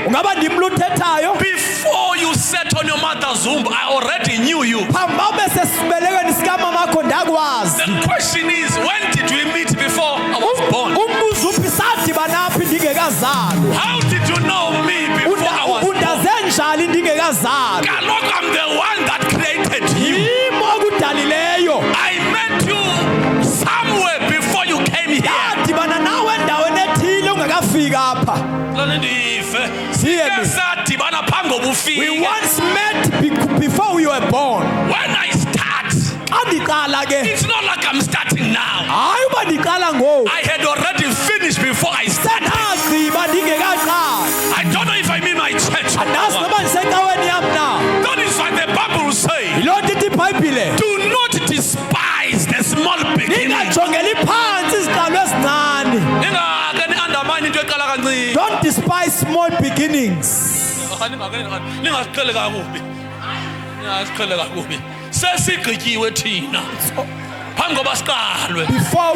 ungaba ndim luthethayo. Before you sat on your mother's womb, I already knew you. Phambi ube sesibelekweni sikamama akho ndakwazi. The question is, when did we meet before I was born? Umbuzo uphi sadibana aphi ndingekazalwa? How did you know me before I was born? Undaze njani ndingekazalwa? Kaloku, I'm the one that created you. Yimo okudalileyo. I met you somewhere before you came here. Yadibana nawe endaweni ethile ungakafika apha. We once met before we were born. When I start, Andiqala ke. it's not like I'm starting now. Hayi uba ndiqala ngoku. I had already finished before I started. Senagqiba ndingekaqali. I don't know if I'm in my church. Andazi noba ndisecaweni yam na. That is why the Bible will say, Yiloo nto ithi iBhayibhile. do not despise the small beginning. Ningajongeli phansi iziqalo ezincane. Don't despise small beginnings. Sesigqityiwe thina phambi koba siqalwe. Before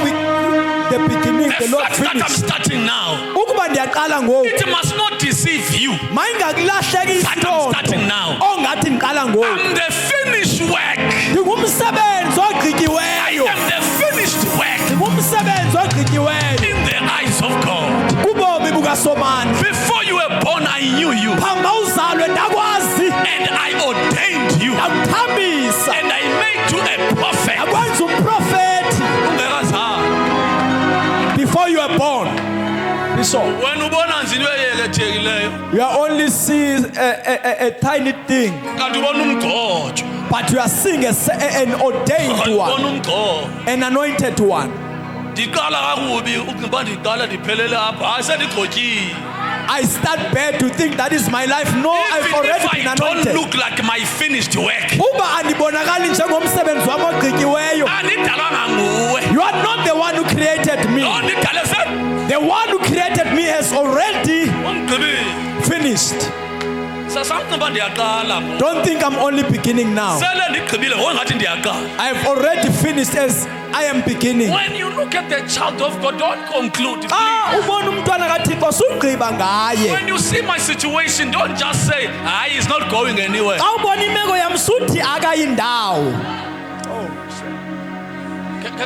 the beginning, the The Lord fact that I'm finished. starting now, Ukuba ndiyaqala ngoku. it must not deceive you. Mayingakulahleki Fact I'm isilonto. starting now. Ongathi ndiqala ngoku. I'm the finished work. Ndingumsebenzi I ogqityiweyo. am the finished work Ndingumsebenzi ogqityiweyo. in the eyes of God. Kubomi bukasomandla. Before you were born, I knew you, Phambi uzalwe ndakwazi. and I ordained you, Ndakuthambisa. and I made you a prophet. Ndakwenza umprofethi. Ungekazalwa. Before you were born. Bishop. Wena ubona nje into eyekethekileyo, You are only seeing a tiny thing, kanti ubona umgcojo. but you are seeing an ordained Ubona one, umgcojo. an anointed one. Ndiqala kakubi ukuba ndiqala ndiphelele apha. Hayi sendigcotyile. I start bad to think that is my life. No, I've Even already if been I don't anointed. look like my finished work, Uba andibonakali njengomsebenzi wami ogqityiweyo. andidalwanga nguwe. You are not the one who created me. Lo ndidale The one who created me has already ungqibile. finished. Sasamntu uba ndiyaqala ngoku. Don't think I'm only beginning now. Sele ndigqibile ngoku ngathi ndiyaqala. I've already finished as I am beginning. When you look at the child of God, don't conclude. Ah, ubona umntwana kaThixo sugqiba ngaye. When you see my situation, don't just say, he's not going anywhere. Xa ubona imeko yam suthi akayindawo.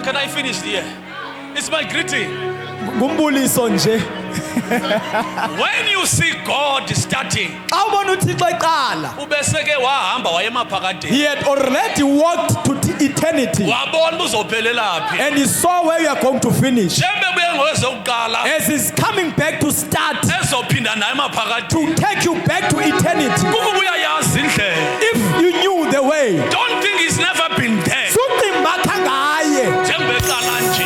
Can I finish here? It's my greeting. Ngumbuliso nje. When you see God starting, Xa ubona uThixo eqala, ubeseke wahamba wayemaphakade. he had already walked to eternity Wabona uzophelela phi. and he saw where you are going to finish. Njembe buye ngowezokuqala, As he's coming back to start, ezophinda naye emaphakade. to take you back to eternity. Kukuba uyayazi indlela. If you knew the way, Don't think he's never been there. suqimbatha ngaye Njembe eqala nje.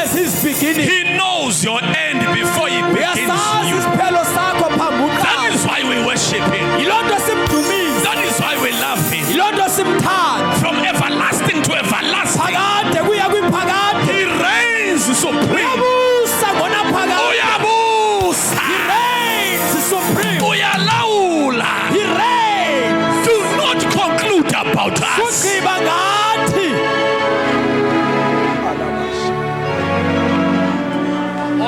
as he's beginning. He knows your end before he begins Uyasazi you. isiphelo sakho phambi That kuqala. is why we worship him. Yiloo nto simdumisa. That is why we love him. Yiloo nto simthanda. From everlasting to everlasting, Phakade kuya kwiphakade. he reigns supreme. Uyabusa ngonaphakade. Uyabusa. He reigns supreme. Uyalawula. He reigns. Do not conclude about us. Sugqiba ngathi.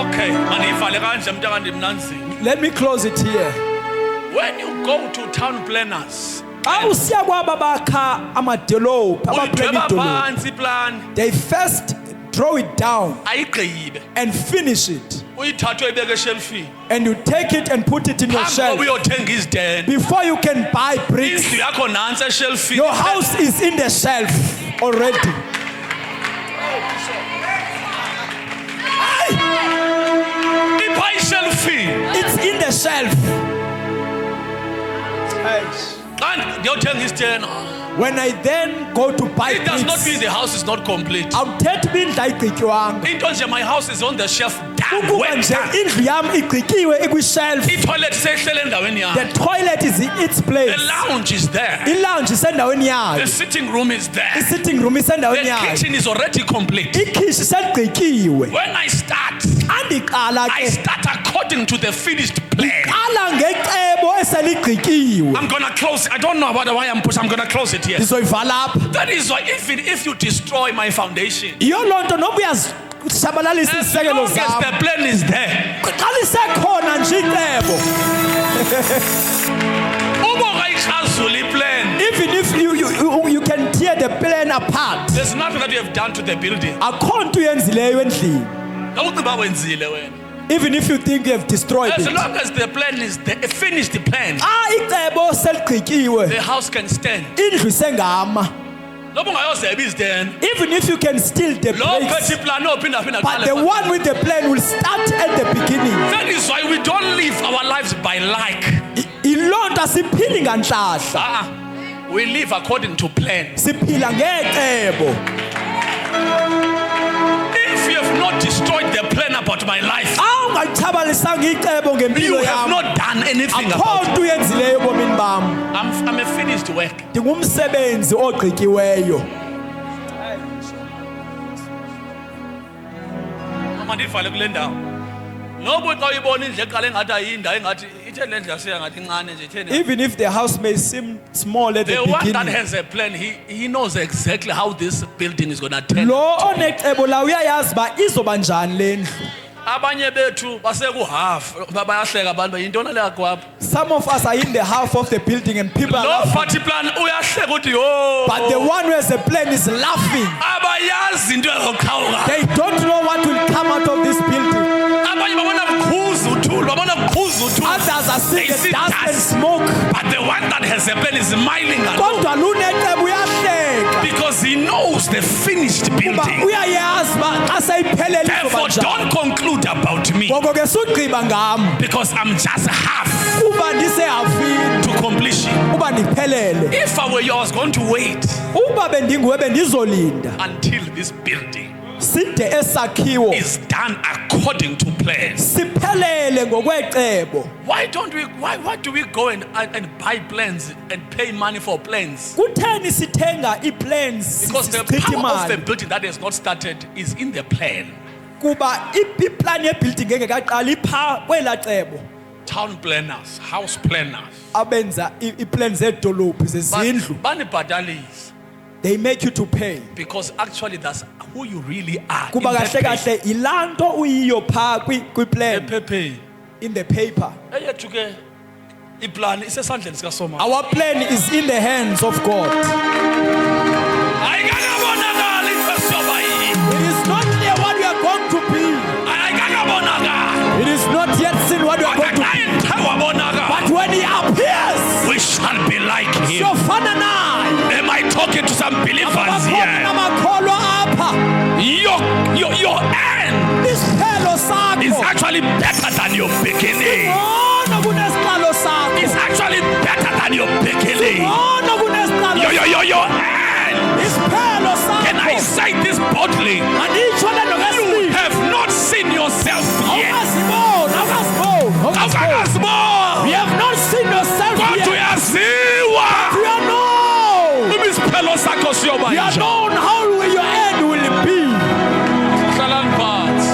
Okay, manivale kanje mntaka ndimnanzini. Let me close it here. When you go to town planners, Xa usiya kwaba bakha amadolophu, abaplana udweba idolophu, phansi plan, they first draw it down ayigqibe. and finish it. Uyithathe uyibeke eshelfini. And you take it and put it in your Phambi shelf. koba uyothenga izideni. Before you can buy bricks, Indlu yakho nansi eshelfini. your house is in the shelf already. Ipha eshelfini. It's in the shelf. Xa ndiyothenga izideni, When I then go to buy it does not bricks, mean the house is not complete. awuthetha uba indlu ayigqitywanga. Into nje my house is on the shelf. Done. Ukuba Well nje done. indlu yam igqityiwe ikwishelf. I-toilet sehlele endaweni yayo. The toilet is in its The place. lounge is there. I-lounge isendaweni The yayo. sitting room is there. I-sitting room isendaweni The yayo. kitchen is already complete. Ikhishi seligqityiwe. When I start, Andiqala I ke. start according to the finished plan. Qala ngecebo eseligqityiwe. I'm gonna close. I don't know about why I'm pushing. I'm gonna close it here. Ndizoyivala apha. That is why even if you destroy my foundation, Yiyo loo nto noba shabalalisa As isisekelo long as zami. the plan is there. Xa lisekhona nje icebo. Uma ungayixazula iplan, Even if you can tear the plan apart. there's nothing that you have done to the building. Akho nto uyenzileyo endlini. Awuciba wenzile wena. Even if you think you have destroyed As it. long as the plan is there, a finished plan, Icebo seligqityiwe. the house can stand. Indlu isengama. Lobo ungayoze then. Even if you can steal the Lo place. phethe plan ophinda But the one with the plan will start at the beginning. That is why we don't live our lives by like. Iloo nto asiphili ngantlahla. We live according to plan. Siphila ngecebo. If you have not destroyed the plan about my life, Awungachabalalisanga icebo you ngempilo have yam. not done anything Akho about it. nto uyenzileyo ebomini bam. I'm a finished work. Ndingumsebenzi ogqityiweyo. Mama ndivale kule ndawo. Noba xa uyibona indlu eqala engathi ayinda engathi ithe le ndlu yasiya ngathi incane nje itheni. Even if the house may seem small at the The one that beginning. has a plan, he knows exactly how this building is going to turn. Lo onecebo la uyayazi uba izoba njani le ndlu. Abanye bethu basekuhalf bayahleka abantu yintoni le yakho apha. Some of us are in the half of the building and people are Lo laughing. party plan uyahleka uthi yo. But the one who has a plan is laughing. Abayazi into ezoqhawuka. They don't know what will come out of this building. Abanye babona ukhuza uthuli, babona ukhuza uthuli. Others are seeing They the see dust and dust. smoke. But the one that has a plan is smiling at all Kodwa lunecebo uyahleka. because he knows the finished Kuba building. uyayazi uba xa seyiphelele izoba Therefore, njani. don't conclude about me Ngoko ke sugqiba ngam because I'm just half uba ndisehafini to completion. uba ndiphelele. If I were you, I was going to wait Uba bendinguwe bendizolinda until this building side esakhiwo is done according to plan. siphelele ngokwecebo. Why do we go and buy plans and pay money for plans? Kutheni sithenga iplans Because the sichitha power of the imali? building that has not started is in the plan. Kuba iplan yebuilding engekaqali pha kwela cebo. Town planners, house planners. Abenza iplans zedolophu zezindlu. Banibhatalis They make you to pay. because actually that's who you really are. Kuba kahle kahle ilanto uyiyo pha kwiplan Epepe. in the paper. Eyethu ke iplan isesandleni sika Soma. Our plan is in the hands of God. Ayikakabonakali isoba yini. It is not clear what we are going to be. Ayikakabonakali. It is not yet seen what we are going to be. Akakayithe wabonakala. But when he appears, We shall be like him. siyofana naye. Am I talking to some believers Bakhona here? namakholwa apha. Your end Isiphelo is sakho actually better than your beginning. ngcono kunesiqalo sakho. It's actually better than your beginning. Ngcono kunesiqalo Your end. isiphelo Can I sakho. say this boldly? Anditsho le nto You ngesibili. have not seen yourself yet. Awukaziboni, awukaziboni. Awukakazibona. We have not seen yourself Kodwa yet. uyaziwa. We are known. Isiphelo sakho siyoba We are njani? known how will your end will be. Hlalani phansi.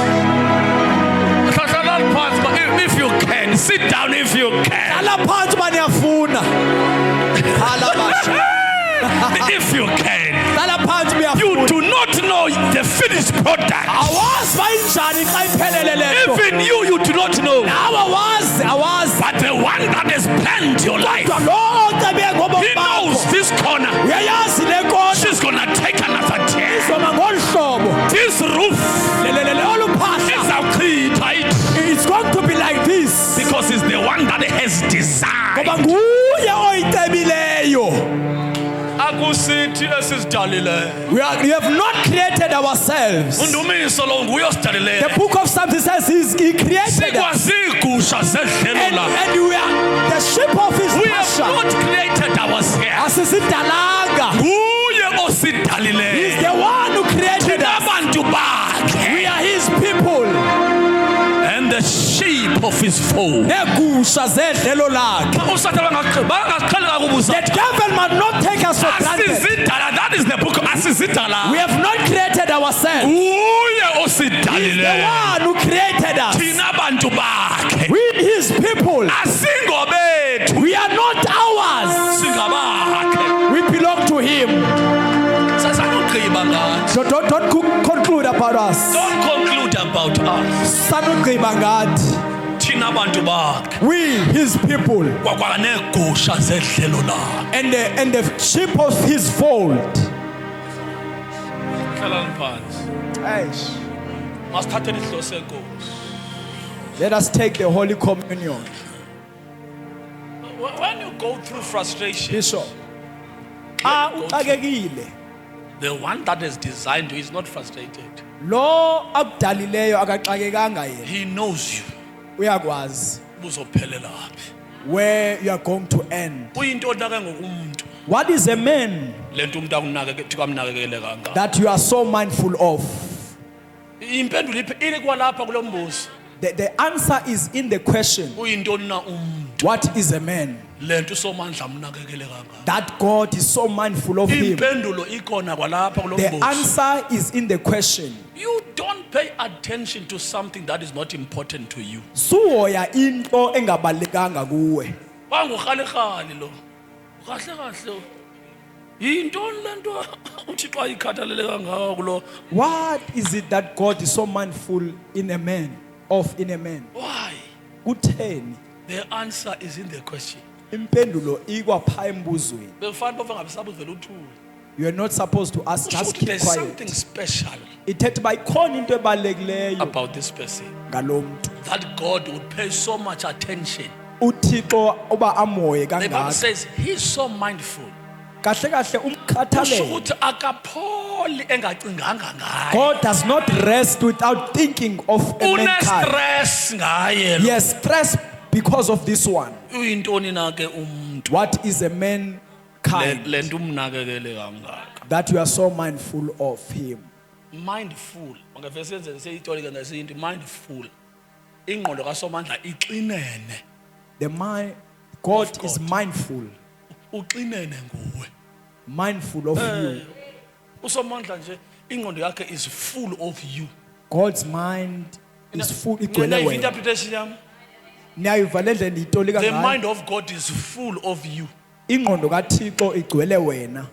Hlalani phansi, but if you can, sit down if you can. Hlala phansi uba niyafuna. Hlala basha. If you can. Hlala phansi You uyafuna. do not know the finished product. Awazi uba injani xa iphelele le nto. Even you do not know. Nawe awazi. But the one that has planned your life, Kodwa lo ocebe ngobomi he knows bakho. this corner. Uyayazi le kona She's gonna take another turn. izoma ngolu hlobo. This roof Olu phahla. is tight It's going to be like this. because it's the one that has Ngoba designed. nguye oyicebileyo. Akusithi esizidalileyo. We have not created ourselves. Undumiso lo nguye The osidalileyo. book of Psalms says he created us. Sikwazigusha zedlelo la. And we are the sheep of his We have pasture. not created ourselves. Asisidalanga. Nguye He's osidalileyo. the one who created us. Abantu bakhe. We are his people. And the sheep of his fold. Negusha zedlelo lakhe. Usathana bangaqhali kakubuza. The devil must not take us for granted. Asizidala, that is the book of We Asizidala. have not created ourselves. Nguye He's the osidalileyo. one who created us. Thina bantu bakhe. We his people. Asingobethu. We are not ours. Singabakhe. We belong to him. Sasakugqiba ungcimba ngathi. Don't conclude about us. Don't conclude about us. Sanugqiba ngathi. Thina abantu bakhe. We, his people, Kwakwaneegusha zedlelo lakhe. and the sheep of his fold. Hlalani phansi. Eish. Masithatheni isidlo senkosi. Let us take the Holy Communion. When you go through frustration, Bishop. the one that has designed you is not frustrated. Lo akudalileyo akaxakekanga yena. He knows you. Uyakwazi Ubuzophelela phi. where you are going to end. Uyintoni ke ngokumuntu? What is a man Lento umuntu akunakekele kangaka. that you are so mindful of? Impendulo ile kwalapha kulombuzo. The answer is in the question. Uyintoni na umuntu? What is a man? Lento uSomandla amnakekele kangaka. That God is so mindful of him. Impendulo ikona kwalapha The kulombuzo. answer is in the question. You don't pay attention to something that is not important to you. Suhoya into engabalekanga kuwe. Bangukhalikhali lo. Kahle kahle. Yintoni lento uThixo ayikhathalele kangaka kulo? What is it that God is so mindful in a man? Why? Kutheni? The answer is in the question. Impendulo ikwapha embuzweni. Befana bava ngabisabuzela uthuli. You are not supposed to ask, just keep There's quiet. something special Ithethe bayikhona into ebalulekileyo about this person ngalo muntu. that God would pay so much attention. uThixo uba amoye The Bible kangaka. says he's so mindful. Kahle kahle Kusho umkhathalele. ukuthi akapholi engacinganga ngaye. God does not rest without thinking of a mankind. Une-stress ngaye lo. Yes, stress because of this one. Uyintoni na ke umuntu? What is a man kind Lento umnakekele kangaka. that you are so mindful of him? Mindful. Ngavese senze seyitoli ke ngesintu mindful. Ingqondo kaSomandla ixinene. The mind, God Of is God. mindful, Uxinene nguwe. mindful of you. uSomandla nje ingqondo yakhe is full of you. God's mind is full. Ngena igcwele wena. interpretation yami. Niyayiva le ndlela itolika The ngayo. mind of God is full of you. Ingqondo kaThixo igcwele wena.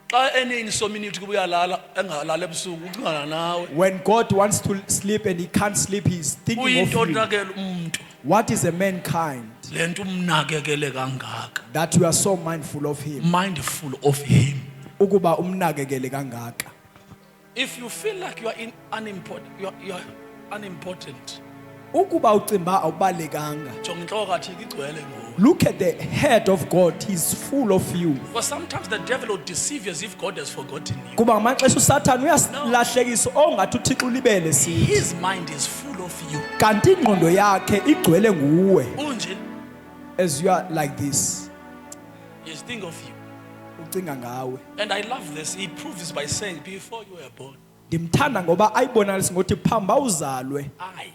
Xa enini somini uthi kubuya lala engalala ebusuku ucingana nawe. When God wants to sleep and he can't sleep, he's thinking of Uyintoni you. na ke umuntu? What is a mankind Lento umnakekele kangaka. that you are so mindful of him? Mindful of him. Ukuba umnakekele kangaka. If you feel like you are unimportant, you are unimportant. Ukuba ucimba awubalekanga. Jonga inhloko kaThixo igcwele nguwe. Look at the head of God. He's full of you. Because sometimes the devil will deceive you as if God has forgotten you. Kuba ngamaxesha uSathane uyasilahlekisa ongathi uThixo ulibele si. His mind is full of you. Kanti ingqondo yakhe igcwele nguwe. Unje, As you are like this, he's thinking of you. ucinga ngawe. And I love this. He proves this by saying, before you were born, Ndimthanda ngoba ayibonalisa ngothi phamba uzalwe I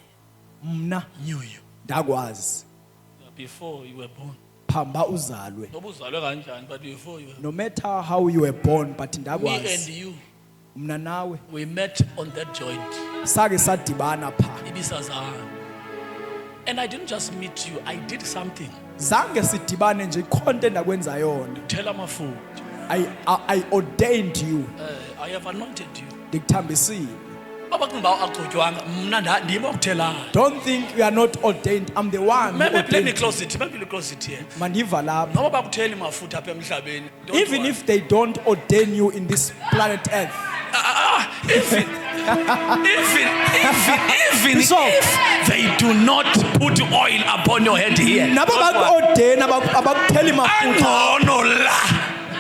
mna knew you. ndakwazi. Before you were born. Phamba uzalwe. Noba uzalwe kanjani, but before you were No matter how you were born, but me and ndakwazi. you, Mna nawe we met on that joint. sake sadibana pha. Ibisazana. And I didn't just meet you, I did something. Zange sidibane nje ikhonto endakwenza yona. Tell my food. I ordained you. I have anointed you. Ndikuthambisile. Abacinga uba agqotywanga mna ndim okuthelayo. Don't think you are not ordained. I'm the one who Let me ordained you. close it. Let me close it here. Mandiva lapha. Noba bakutheli mafutha apha emhlabeni. don't Even worry. if they don't ordain you in this planet Earth. Even So- if they do not put oil upon your head here. Nabo don't worry. baku-ordain abakutheli mafutha. Angcono la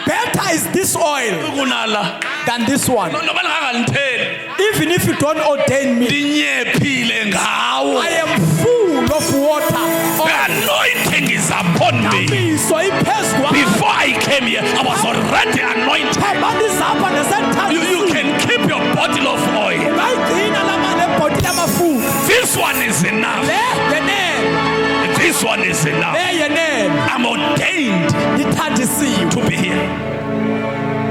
Better is this oil kunala. than this one. Noba linganganditheli Even if you don't ordain me, ndinyephile ngawo. I am full of water. The anointing is upon me. Miso iphezu kwami. Before I came here, I was already anointed. Phamba ndizapha You nesenthabisini. can keep your bottle of oil. Ungayigcina lama lebhotile amafutha. This one is enough. Le yenene. This one is enough. Le yenene. I'm ordained Ndithandisiwe. to be here.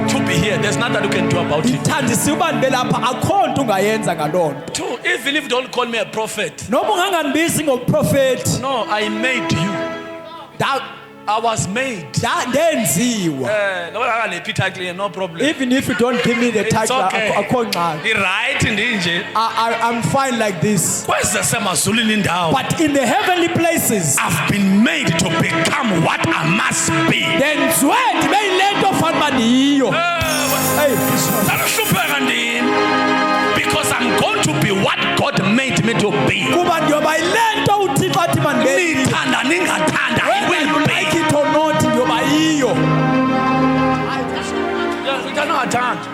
To be here. There's nothing you can do about it. Ndithandisiwe uba ndibe lapha akho nto ungayenza ngaloo nto. Two, even if you don't call me a prophet, Noma ungangandibisi ngoprofethi. no, I made you. I was made. Ndenziwa. Noba akanephi title no problem. Even if you don't give me the It's title, okay. akho ngxaki. Right ndinje. I'm fine like this. Kwezasemazulwini indawo. But in the heavenly places, I've been made to become what I must be. ndenziwe ndibe yile nto fanele ndiyiyo. Hey, Bishop. Akuhlupheka ndini. Because I'm going to be what God made me to be. Kuba ndiyoba yile nto uThixo athi mandibe yiyo. Nithanda ningathanda, I Whether you will like be. it or not, ndiyoba yiyo. Uthandathanda.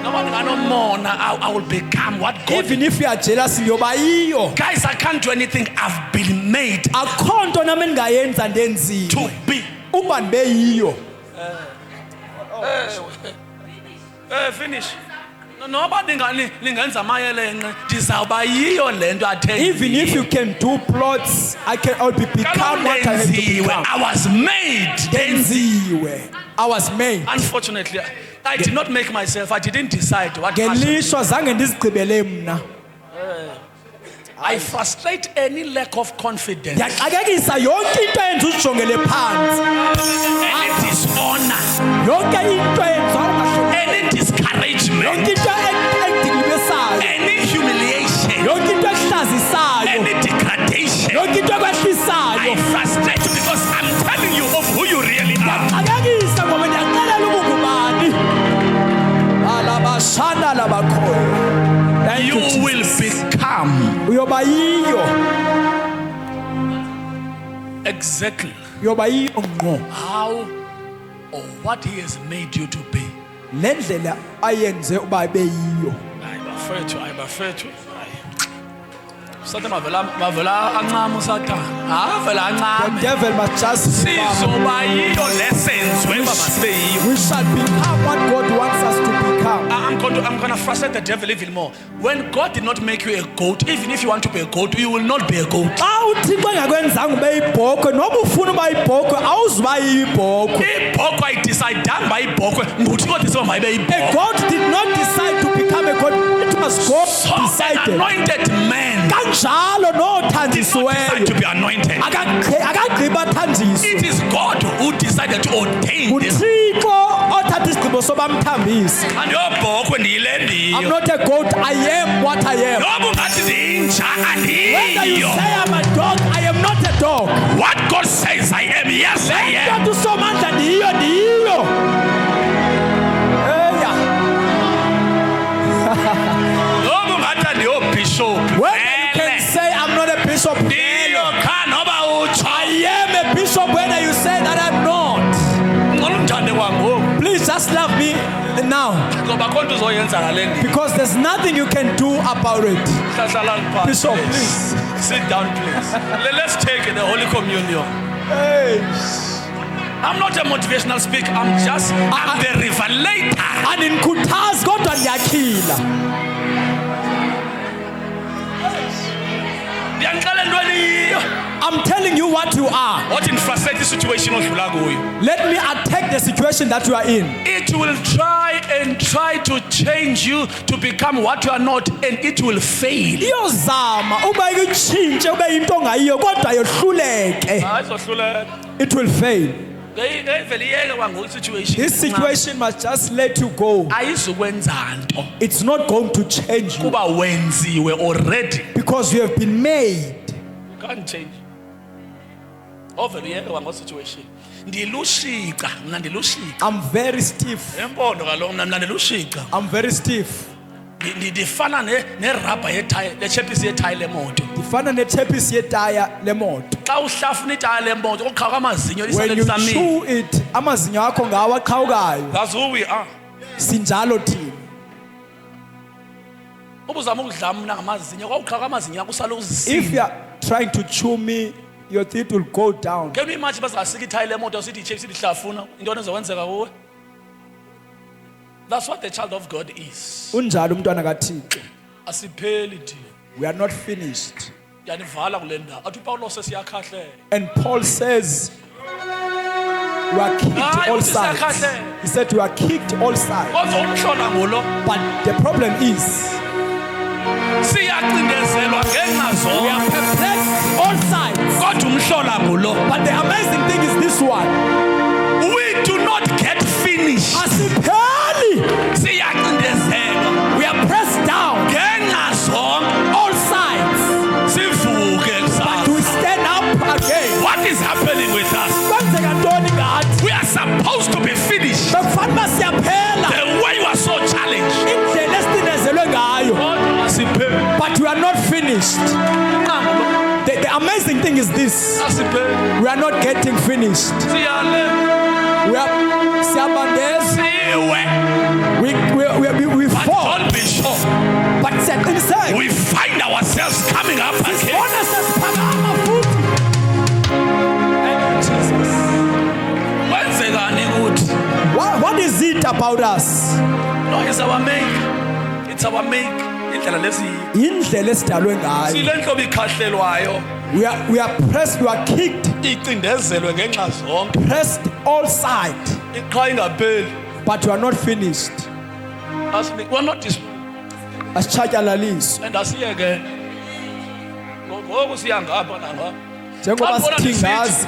Noma ndinganomona, I will become what God. Even if you are jealous, ndiyoba yiyo. Guys, I can't do anything. I've been made Akho nto nami engayenza ndenziwe. to be. Ukuba ndibe yiyo. Finish. Noba ningenza amayelenqe, ndizawuba yiyo le nto athe. Even if you can do plots, I'll become what I have to become. I was made. Ndenziwe. I was made. Unfortunately, I did not make myself. I didn't decide what passion. Ngelishwa zange ndizigqibele mna. I frustrate any lack of confidence, Ndiyaxakekisa yonke into eyenza uzijongele phansi. any dishonor, Yonke into eyenza ungahloniphi. any discouragement, Yonke into edilibesayo. any humiliation, Yonke into ehlazisayo. any degradation. Yonke into I ekwehlisayo. frustrate you because I'm telling you of who you really are. Ndiyaxakekisa ngoba ndiyaxelela ubungubani. Alabashana labakhoyo. Thank You you, will Jesus. become Uyoba yiyo. exactly Uyoba yiyo ngqo. how or what He has made you to be. Le ndlela ayenze uba ibe yiyo. Ayibafethu. Sathana mavela ancama usathana. Avela The ancame. devil must just Sizoba yiyo lesenzwe masibe yiyo. we shall become what God wants us to become. I'm going to frustrate the devil even more. When God did not make you a goat, even if you want to be a goat, you will not be a goat. Xa uThixo engakwenzanga ube yibhokhwe noba ufuna uba yibhokhwe awuzuba yibhokhwe. Ibhokhwe ayidicayidanga uba yibhokhwe, nguThixo odicide mayibe A yibhokhwe. goat did not decide to become a goat. It was God So an decided. anointed man Kanjalo did not decide nothandisiweyo to be anointed. akagqiba thandiswe. It is God who decided to ordain this. nguThixo othatha isigqibo soba mthambise. Andiyobhokhwe ndiyile I'm ndiyo. not a goat, I am what I am. Noba ungathi ndinja Whether you andiyo. say I'm a dog, I am not a dog. What God says I am, yes I am. Nto usomandla ndiyo. Eya. Noba ungathi andiyobhishophu. Whether you can say I'm not a bishop, Ndiyo kha noba utsho. I am a bishop. Whether you say that I'm not, Ngcono undithande kwangoku. please just love me now, Ngoba akho nto uzoyenza ngale ndiyo. because there's nothing you can do about it. Hlalani phansi, Bishop, please. Sit down, please. Let's take the Holy Communion. Hey. I'm not a motivational speaker. I'm the revelator. Andinikhuthazi kodwa ndiyakhila. Ndiyanixelela into eniyiyo. I'm telling you what you are. Wathi ndifrustrate isituation odlula kuyo. Let me attack the situation that you are in. It will try to change you to become what you are not, and it will fail. Iyozama uba ikutshintshe ube yinto ongayiyo kodwa yohluleke. Hayi zohluleka. It will fail. Ngeyivele iyeke kwangoku situation. This situation must just let you go. Ayizukwenza nto It's not going to change you kuba wenziwe already. because you have been made. You can't change. Ovele iyeke kwangoku situation. Ndilushiqa, mna ndilushiqa. I'm very stiff. Empondo kaloku mna ndilushiqa. I'm very stiff. Ndifana nerabha yethayi, lechepisi yethayi lemoto. Ndifana netepisi yetaya lemoto. Xa uhlafuna itaya lemoto uqhawuka amazinyo When you lisalexamini. chew it, amazinyo akho ngawo aqhawukayo. That's who we are. Sinjalo thina. Ubuzama ukudla mna ngamazinyo kwawuqhawuka amazinyo akho usale If uzisini. you are trying to chew me, your teeth will go down. Can you imagine bazasika ithayi lemoto sithi ichepisi lihlafuna into ezokwenzeka kuwe? That's what the child of God is. Unjalo umntwana kaThixo. Asipheli thina. We are not finished. Yanivala kule ndawo. Athi uPawulos sesiyakhahlela. And Paul says, we are kicked Hayi, all uthi sides. siyakhahlelwa. He said, we are kicked all sides. Kodwa umhlola ngulo. But the problem is, siyacindezelwa ngenxa We zonke are perplexed all sides. kodwa umhlola ngulo. But the amazing thing is this one. We do not get finished. Asipheli. Siyacindezelwa We are pressed down ngenxa zonke all sides. sivuke But we kusasa. stand up again. What is happening with us? Kwenzeka ntoni ngathi? We are supposed to be finished. Bekufanele uba siyaphela. The way you are so challenged. Indlela esicindezelwe ngayo. Kodwa asipheli. But we are not finished. The amazing thing is this. Asipheli. We are not getting finished. Siyale. We are siyabandeza. Siwe. We But fall. don't be sure. But siyaqiniseka. We find ourselves coming up again. Sibona sesiphakama futhi. Thank you, Jesus. Kwenzekani kuthi? What is it about us? No, it's our make. It's our make. Indlela lesi. Indlela esidalwe ngayo. Sile nhlobo ikhahlelwayo. We are pressed, we are kicked, Icindezelwe ngenxa zonke. pressed all sides. Iqha ingapheli. But we are not finished. We're not dis- Asitshatyalaliswa. and asiyeke. Ngoku siya ngapha nangapha. Njengoba sithingaza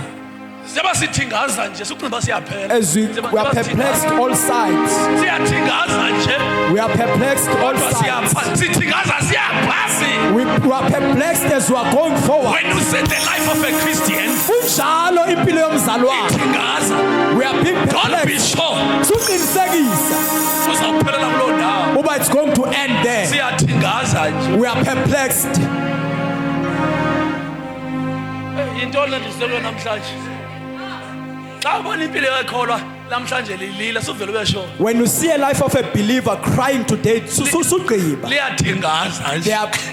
Siba sithingaza nje sukuba siyaphela. as we are perplexed all sides. Siyathingaza nje. We are perplexed all Kodwa sides. siyapha. Sithingaza siyaphasi. We are perplexed as we are going forward. When you see the life of a Christian, Kunjalo impilo yomzalwane. thingaza. We are being Don't be perplexed. sure. Suqinisekisa Uzawuphelela kuloo ndawo. uba it's going to end there. Siyathingaza nje. We are perplexed. Yintoni le ndizelwe namhlanje? Xa ubona impilo yakholwa namhlanje lilila suvele ube sure. When you see a life of a believer crying today, sugqiba. Liyathingaza nje.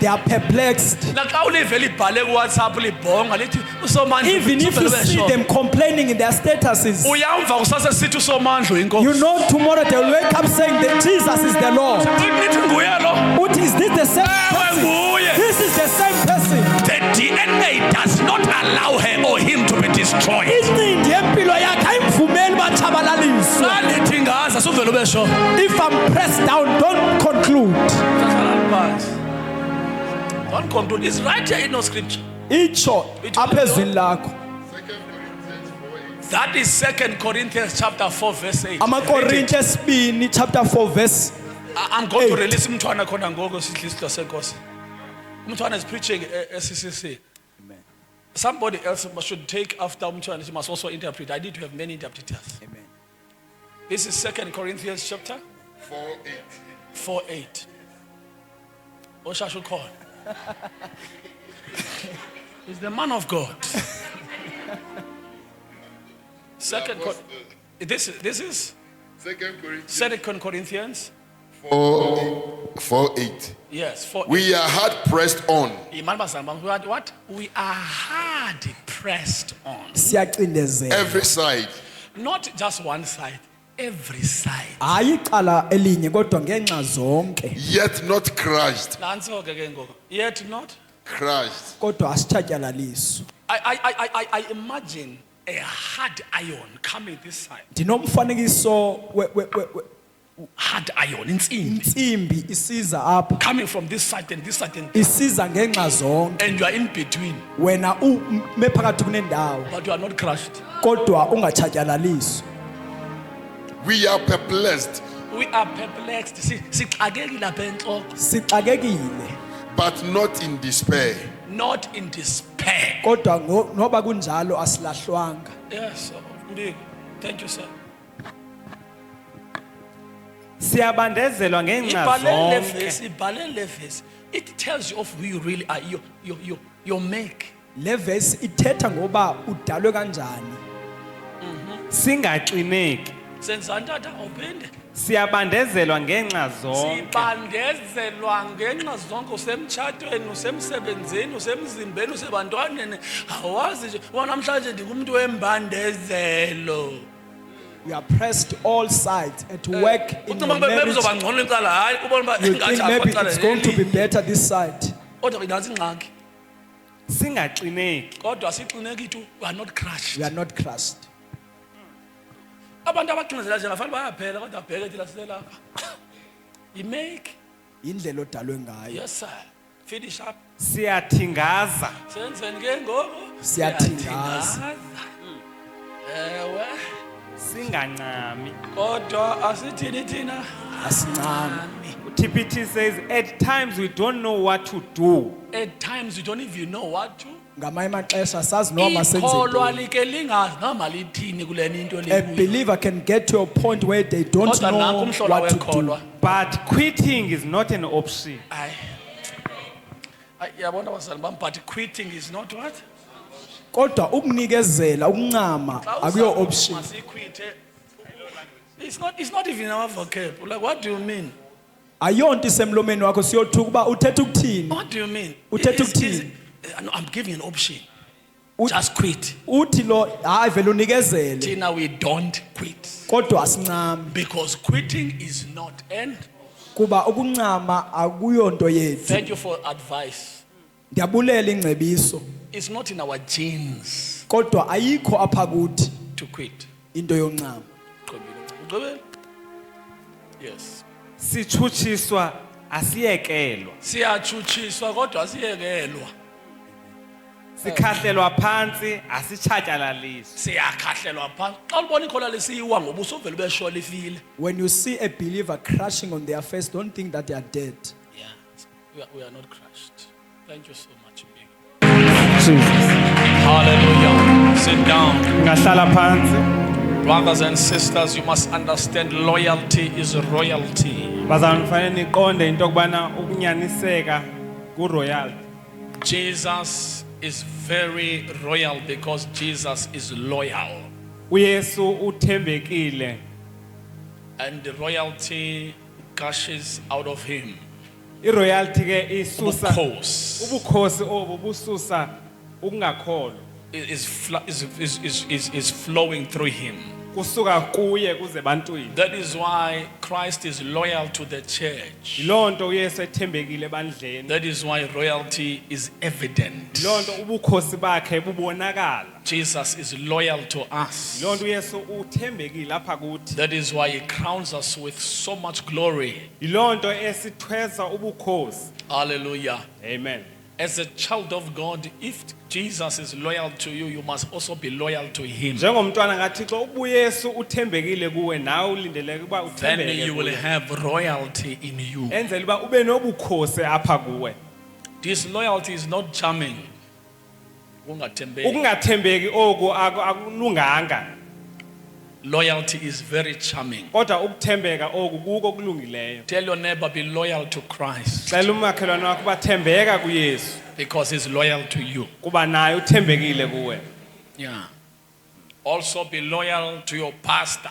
They are perplexed. Naxa ulive libhale ku-WhatsApp libhonga lithi usomandla Even if you see them complaining in their statuses, uyamva kusase sithi usomandla uyinkosi. you know tomorrow they will wake up saying that Jesus is the Lord. Nithi nguye lo. What is this the same Ewe person? nguye. This is the same person. The DNA does not allow her or him to be destroyed. Incindi yempilo yakhe ayimvumeli batshabalaliswe. Xa lithingaza suvele ube sure. If I'm pressed down, don't conclude. Don't conclude. It's right here in no scripture. Itsho apha ezwini lakho. That is 2 Corinthians chapter 4 verse 8. Amakorinte esibini chapter 4 verse. I'm going to 8. release umntwana khona ngoku sidliswa senkosi. Umntwana is preaching SCCC. Somebody else should take after umntwana. He must also interpret. I need to have many interpreters. Amen. This is 2 Corinthians chapter 4:8. What shall I call? He's the man of God. This is 2 Corinthians 4:8. Yes, 4. We are hard pressed on. What? We are hard pressed on. Siyacindezela. Every side. Not just one side, every side. Hayi iqala elinye kodwa ngenxa zonke. Yet not crushed. Nanso-ke ke ngoku. Yet not. Crushed. Kodwa asitshatyalaliswa. I imagine a hard iron coming this side. Ndinomfanekiso Hard iron, insimbi. insimbi isiza apha. Coming from this side and this side and Isiza ngenxa zonke. you are in between, Wena ume phakathi kunendawo but you are not crushed. kodwa ungatshatyalaliswa. We are perplexed, We are perplexed. Sixakekile apha entloko. Sixakekile but not in despair. Not in despair. kodwa noba kunjalo asilahlwanga. Yes, Mbeki. Thank you, sir. Siyabandezelwa ngenxa zonke. Ibhale le verse. It tells you of who you really are. Your make. Le verse ithetha ngoba udalwe kanjani. Singaxineki. Senza ntata awuphinde. Siyabandezelwa ngenxa zonke. Sibandezelwa ngenxa zonke usemtshatweni, usemsebenzini, usemzimbeni, usebantwaneni. Awazi nje namhlanje ndingumuntu wembandezelo. We are pressed all sides at work in Uthi your marriage. uzoba ngcono icala hayi ubona uba You think maybe it's going to be better this side. Kodwa inansi ingxaki. Singaxineki. Kodwa sixineke itu we are not crushed. We are not crushed. Abantu abaxinezela nje ngafanele bayaphela kodwa abheke thina siselapha. Imake. indlela odalwe ngayo. Yes, sir. Finish up. siyathingaza Senzeni ke ngoku? Siyathingaza. Ewe. singancami. Kodwa asithini thina? Asincami. TPT says at times we don't know what to do. At times you don't even know what to. Ngamanye amaxesha sazi noma Ikholwa senzeni. like lingazi noma lithini kuleni into A leyo. believer can get to a point where they don't Kodwa nanku know umhlola what to do. wekholwa. But quitting is not an option. Aye. Yabona abazali bam, but quitting is not what? Kodwa ukunikezela ukuncama akuyo option. Masiquithe. It's not even our vocab. Like, what do you mean? Ayonto isemlomeni wakho siyothuka uba uthetha ukuthini. What do you mean? Uthetha Is- ukuthini? No, I'm giving an option. Ut- Just quit. Uthi lo hayi vele unikezele Tina, we don't quit. kodwa asincami Because quitting is not end. kuba ukuncama akuyonto yethu. Thank you for advice. Ndiyabulela ingcebiso It's not in our genes kodwa ayikho apha kuthi to quit. into yoncama. Ugqibile? Yes. Sichuchiswa asiyekelwa. Siyachuchiswa kodwa siyekelwa. Sikhahlelwa phansi asichatyalaliswa. Siyakhahlelwa phansi. Xa ubona ikhola lesiyiwa ngoba usuvele ubeshola ifile. When you see a believer crashing on their face, don't think that they are dead. Yeah. We are not crushed. Thank you so much, Big. Hallelujah. Sit down. Ngahlala phansi. Brothers and sisters, you must understand loyalty is royalty. Bazalwane kufanele niqonde into okubana ukunyaniseka ku-royalty. Jesus is very royal because Jesus is loyal. uYesu uthembekile And the royalty gushes out of him. iroyalty ke isusa Ubukhosi ubukhosi obu bususa ukungakholwa is flowing through him. kusuka kuye kuze bantwini. That is why Christ is loyal to the church. Yilonto uYesu ethembekile ebandleni. That is why royalty is evident. Yilonto ubukhosi bakhe bubonakala. Jesus is loyal to us. Yilonto uYesu uthembekile lapha kuthi. That is why he crowns us with so much glory. Yilonto esithweza ubukhosi. Hallelujah. Amen. As a child of God, if Jesus is loyal to you, you must also be loyal to him. Njengomntwana kaThixo ubuYesu uthembekile kuwe nawe ulindeleke kuba Then uthembeke you will kuye. have royalty in you. Enzela uba ube nobukhosi apha kuwe. This loyalty is not charming. Ungathembeki. Ukungathembeki oku akulunganga. Loyalty is very charming. Kodwa ukuthembeka oku kuko kulungileyo. Tell your neighbor, be loyal to Christ Cela umakhelwane wakho bathembeka kuYesu because he's loyal to you. kuba naye uthembekile kuwe. Yeah. Also be loyal to your pastor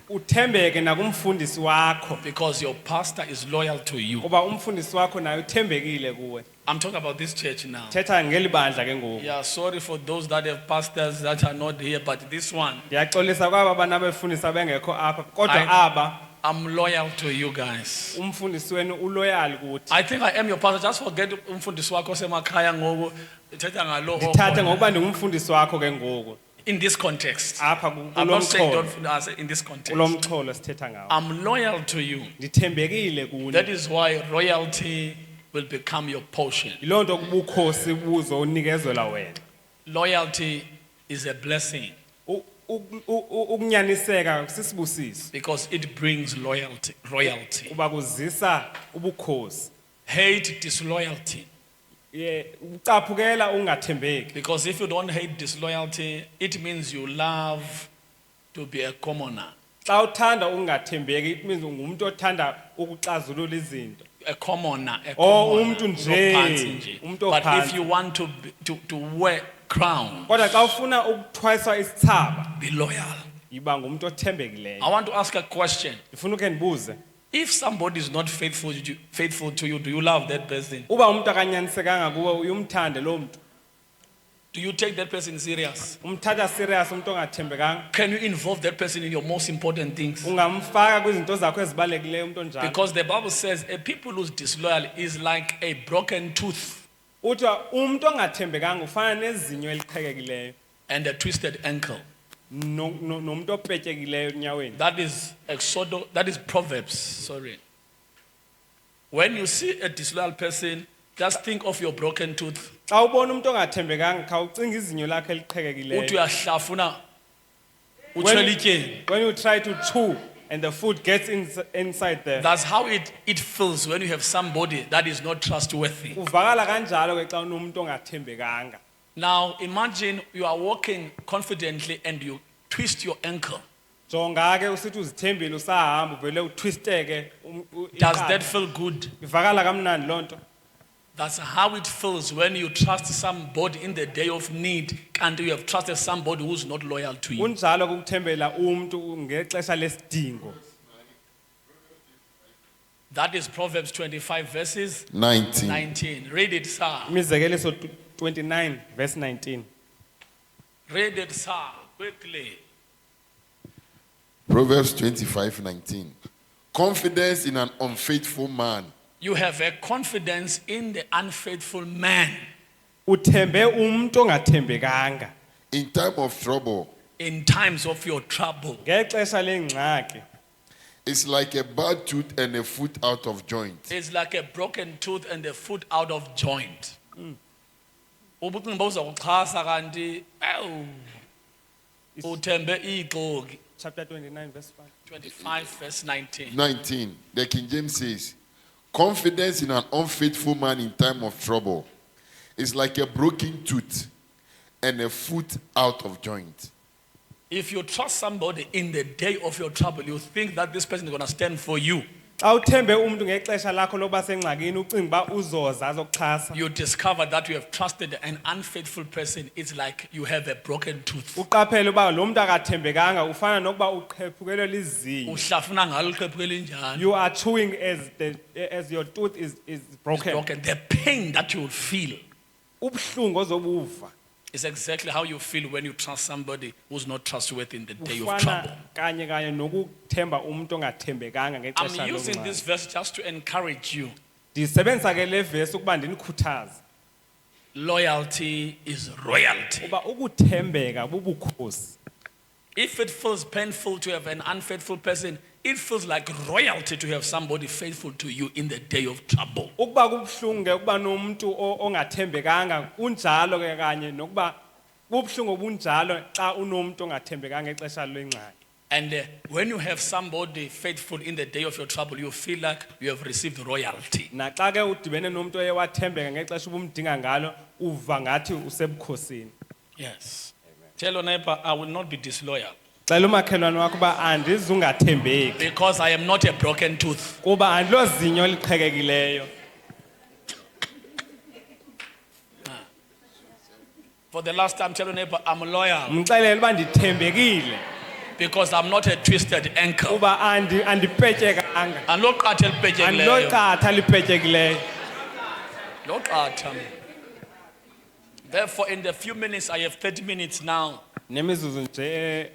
Uthembeke nakumfundisi wakho because your pastor is loyal to you. kuba umfundisi wakho naye uthembekile kuwe. I'm talking about this church now. Thetha ngelibandla ke ngoku. Yeah, sorry for those that have pastors that are not here, but this one, Ndiyaxolisa kwaba bana befundisa bengekho apha kodwa I- aba I'm loyal to you guys. umfundisi wenu uloyal kuthi. I think I am your pastor. Just forget umfundisi wakho semakhaya ngoku ithetha ngalo Ndithathe ngokuba ndingumfundisi wakho ke ngoku. in this context. Apha I'm not saying kulomxholo. don't say in this context. Kulomxholo sithetha ngawo. I'm loyal to you. Ndithembekile kuni. That is why royalty will become your portion. Yilonto kubukhosi buzonikezelwa wena. Loyalty is a blessing Ukunyaniseka sisibusiso because it brings royalty. kuba kuzisa ubukhosi. Hate disloyalty Ucaphukela ungathembeki. because if you don't hate disloyalty, it means you love to be a commoner. Xa uthanda ungathembeki it means ungumuntu othanda ukuxazulula izinto. A commoner, a Oh, commoner, umuntu no nje, phansi nje. umuntu But if ophansi. you want to wear crown, Kodwa xa ufuna ukuthwayiswa isithaba be loyal. yiba ngumuntu othembekileyo. I want to ask a question. Ndifuna uke ndibuze. If somebody is not faithful to you, do you love that person? Uba umuntu akanyanisekanga kuwe uyumthande lo muntu. Do you take that person serious? Umthatha serious umuntu ongathembekanga. Can you involve that person in your most important things? Ungamfaka kwizinto zakho ezibalulekileyo umuntu onjalo. Because the Bible says a people who's disloyal is like a broken tooth Uthi umuntu ongathembekanga ufana nezinyo eliqhekekileyo and a twisted ankle. nomuntu opetyekileyo enyaweni. That is Proverbs. Sorry. When you see a disloyal person, just think of your broken tooth. Xa ubona umuntu ongathembekanga khawucinga izinyo lakhe Uthi eliqhekekileyo. uyahlafuna When uthwele ityeni. when you try to chew and the food gets inside there. That's how it feels when you have somebody that is not trustworthy. Uvakala kanjalo ke xa unomuntu ongathembekanga. Now imagine you are walking confidently and you twist your ankle. Jonga ke usithi uzithembile usahamba uvele utwisteke Does that feel good? ivakala kamnandi lonto. That's how it feels when you trust somebody in the day of need and you have trusted somebody who's not loyal to you. Kunjalo ukuthembela umuntu ngexesha lesidingo. That is Proverbs 25 verses 19. 19. Read it, sir. Imizekeliso 29 verse 19. Read it, sir, quickly. Proverbs 25:19. Confidence in an unfaithful man You have a confidence in the unfaithful man. Uthembe umuntu ongathembekanga in time of trouble In times of your trouble, ngexesha lengxaki. is like a bad tooth and a foot out of joint. it's like a broken tooth and a foot out of joint. Ubucinga uzokuxhasa kanti awu uthembe igxoki. Chapter 29 verse 1. 25 verse 19. 19. The King James says, confidence in an unfaithful man in time of trouble is like a broken tooth and a foot out of joint. If you trust somebody in the day of your trouble, you think that this person is going to stand for you. Xa uthembe umuntu ngexesha lakho loba sengxakini ucinga ba uzoza azokuxhasa. You discover that you have trusted an unfaithful person. It's like you have a broken tooth. Uqaphele uba lo muntu akathembekanga ufana nokuba uqhephukelwe lizinyo. Uhlafuna ngalo uqhephukele njalo. You are chewing as your tooth is broken. Broken. The pain that you will feel Ubuhlungu ozobuva. is exactly how you feel when you trust somebody who's not trustworthy in the day of trouble. Ufana kanye kanye nokuthemba umuntu ongathembekanga ngexesha I'm using this longxaki. verse just to encourage you. Ndisebenzisa ke le verse ukuba ndinikhuthaze Loyalty is royalty. uba ukuthembeka bubukhosi. If it feels painful to have an unfaithful person, it feels like royalty to have somebody faithful to you in the day of trouble. Ukuba kubuhlungu ke ukuba nomuntu ongathembekanga kunjalo ke kanye nokuba kubuhlungu obunjalo xa unomuntu ongathembekanga ngexesha lengxaki. And when you have somebody faithful in the day of your trouble, you feel like you have received royalty. Naxa ke udibene nomuntu oyewathembeka ngexesha ubumdinga ngalo uva ngathi usebukhosini. Yes. Tell your neighbor, I will not be disloyal Xela umakhelwane wakho uba andizungathembeki because I am not a broken tooth. kuba andilo zinyo liqhekekileyo. For the last time, tell your neighbor, I'm loyal Mxelele uba ndithembekile because I'm not a twisted ankle. kuba andipetyekanga. Andiloqatha elipetyekileyo. Andiloqatha lipetyekileyo. Loqatha. Therefore, in the few minutes, I have 30 minutes now. Nemizuzu nje